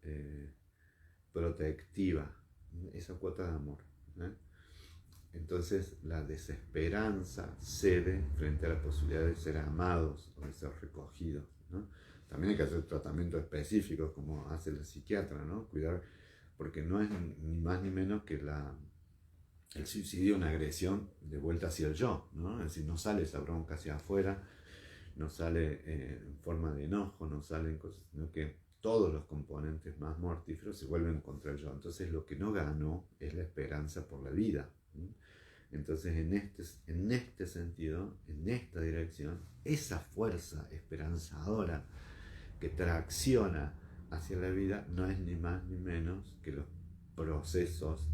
protectiva, esa cuota de amor. Entonces la desesperanza cede frente a la posibilidad de ser amados o de ser recogidos, ¿no? También hay que hacer tratamientos específicos como hace el psiquiatra, ¿no? Cuidar, porque no es ni más ni menos que el suicidio, una agresión de vuelta hacia el yo, ¿no? Es decir, no sale esa bronca hacia afuera, no sale en forma de enojo, no salen cosas, sino que todos los componentes más mortíferos se vuelven contra el yo. Entonces lo que no ganó es la esperanza por la vida. Entonces en este sentido, en esta dirección, esa fuerza esperanzadora que tracciona hacia la vida no es ni más ni menos que los procesos,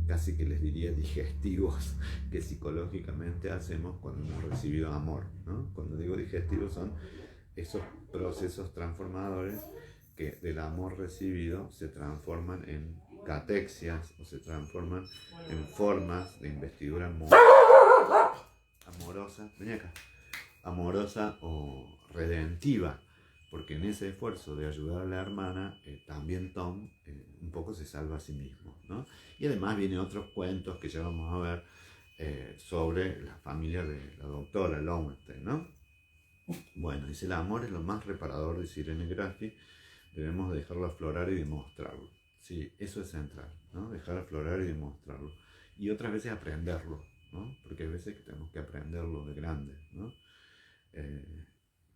casi que les diría digestivos, que psicológicamente hacemos cuando hemos recibido amor, ¿no? Cuando digo digestivos son esos procesos transformadores que del amor recibido se transforman en catexias o se transforman en formas de investidura amorosa, ven acá, amorosa o redentiva, porque en ese esfuerzo de ayudar a la hermana, también Tom un poco se salva a sí mismo, ¿no? Y además vienen otros cuentos que ya vamos a ver sobre la familia de la doctora Lowenstein, ¿no? Bueno, dice, el amor es lo más reparador, dice Irene Graffi, debemos dejarlo aflorar y demostrarlo. Sí, eso es central, ¿no? Dejar aflorar y demostrarlo. Y otras veces aprenderlo, ¿no? Porque hay veces que tenemos que aprenderlo de grande, ¿no?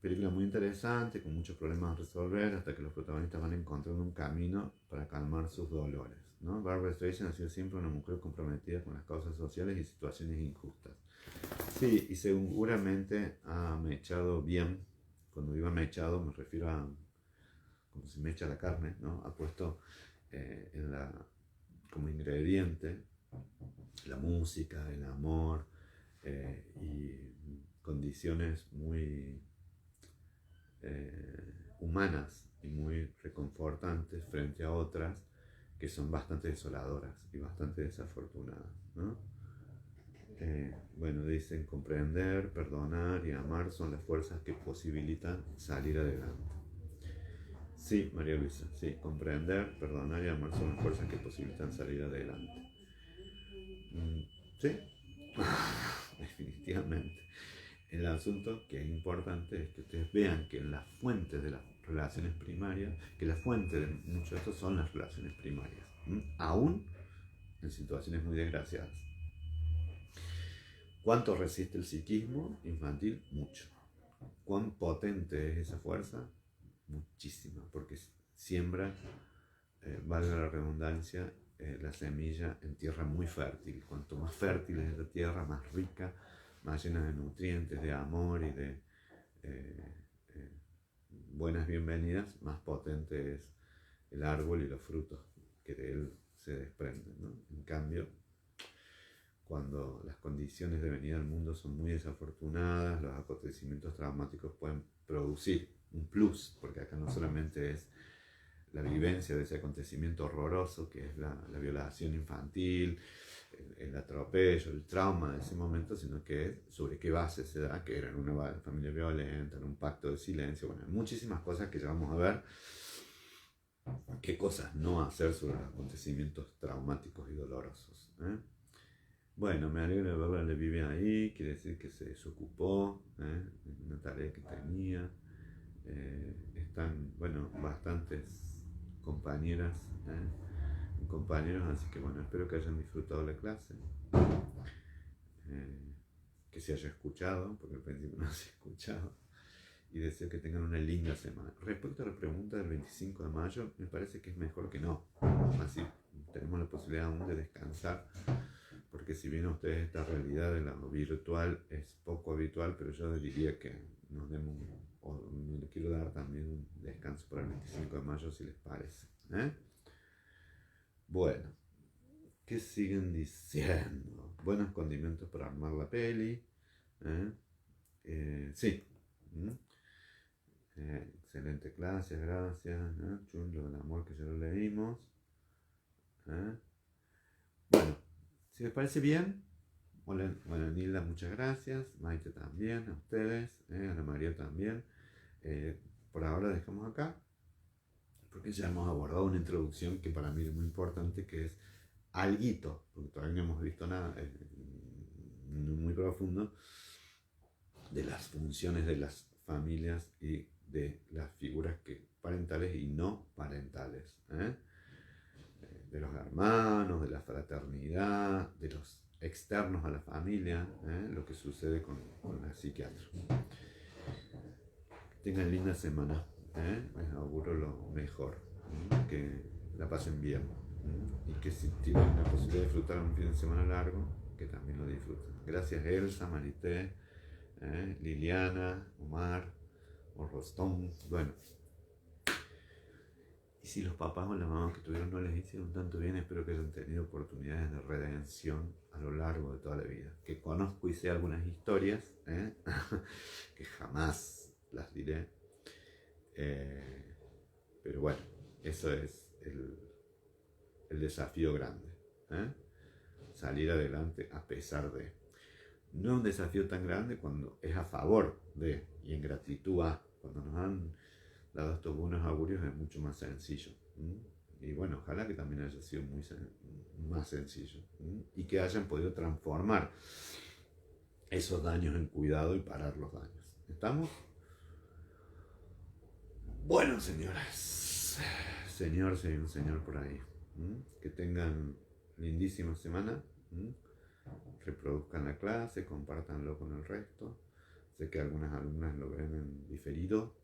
Película muy interesante, con muchos problemas a resolver, hasta que los protagonistas van encontrando un camino para calmar sus dolores, ¿no? Barbra Streisand ha sido siempre una mujer comprometida con las causas sociales y situaciones injustas. Sí, y seguramente ha mechado bien. Cuando digo mechado me refiero a como se mecha la carne, ¿no? Ha puesto como ingrediente la música, el amor y condiciones muy humanas y muy reconfortantes frente a otras que son bastante desoladoras y bastante desafortunadas, ¿no? Bueno, dicen comprender, perdonar y amar son las fuerzas que posibilitan salir adelante. Sí, María Luisa, sí, comprender, perdonar y amar son las fuerzas que posibilitan salir adelante. Sí, definitivamente. El asunto que es importante es que ustedes vean que en las fuentes de las relaciones primarias, que la fuente de muchos de estos son las relaciones primarias, aún en situaciones muy desgraciadas. ¿Cuánto resiste el psiquismo infantil? Mucho. ¿Cuán potente es esa fuerza? Muchísima, porque siembra, valga la redundancia, la semilla en tierra muy fértil. Cuanto más fértil es la tierra, más rica, más llena de nutrientes, de amor y de buenas bienvenidas, más potente es el árbol y los frutos que de él se desprenden, ¿no? En cambio, cuando las condiciones de venida al mundo son muy desafortunadas, los acontecimientos traumáticos pueden producir un plus, porque acá no solamente es la vivencia de ese acontecimiento horroroso que es la violación infantil, el atropello, el trauma de ese momento, sino que es sobre qué base se da, que era en una familia violenta, en un pacto de silencio, bueno, muchísimas cosas que ya vamos a ver, qué cosas no hacer sobre los acontecimientos traumáticos y dolorosos, ¿eh? Bueno, me alegro de verla, le vive ahí, quiere decir que se desocupó, una tarea que tenía. Están, bueno, bastantes compañeras y compañeros, así que bueno, espero que hayan disfrutado la clase, que se haya escuchado, porque al principio no se ha escuchado, y deseo que tengan una linda semana. Respecto a la pregunta del 25 de mayo, me parece que es mejor que no, así tenemos la posibilidad aún de descansar, porque si bien a ustedes esta realidad de lo virtual es poco habitual, pero yo diría que nos demos, o le quiero dar también un descanso para el 25 de mayo si les parece, ¿eh? Bueno, ¿qué siguen diciendo? Buenos condimentos para armar la peli, sí. Excelente clase, gracias, chulo el amor que ya lo leímos, Bueno, si les parece bien, bueno, Nilda, muchas gracias, Maite también, a ustedes, Ana María también. por ahora dejamos acá, porque ya hemos abordado una introducción que para mí es muy importante, que es alguito, porque todavía no hemos visto nada muy profundo de las funciones de las familias y de las figuras parentales y no parentales, de los hermanos, de la fraternidad, de los externos a la familia, lo que sucede con la psiquiatra. Tengan linda semana, les auguro lo mejor, que la pasen bien, y que si tienen la posibilidad de disfrutar un fin de semana largo, que también lo disfruten. Gracias Elsa, Marité, Liliana, Omar, o Rostón. Bueno, y si los papás o las mamás que tuvieron no les hicieron tanto bien, espero que hayan tenido oportunidades de redención a lo largo de toda la vida. Que conozco y sé algunas historias, que jamás las diré. Pero bueno, eso es el desafío grande. Salir adelante a pesar de. No es un desafío tan grande cuando es a favor de y en gratitud a. Cuando nos han dado estos buenos augurios es mucho más sencillo. Y bueno, ojalá que también haya sido más sencillo. Y que hayan podido transformar esos daños en cuidado y parar los daños. ¿Estamos? Bueno, señoras. Señor, si hay un señor por ahí. Que tengan lindísima semana. Reproduzcan la clase, compártanlo con el resto. Sé que algunas alumnas lo ven en diferido,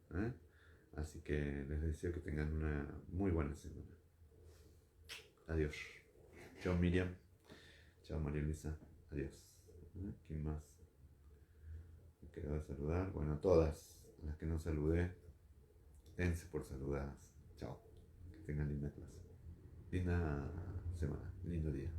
así que les deseo que tengan una muy buena semana. Adiós. Chao Miriam. Chao María Luisa. Adiós. ¿Quién más me quedaba saludar? Bueno, todas las que no saludé, dense por saludadas. Chao. Que tengan linda clase. Linda semana. Lindo día.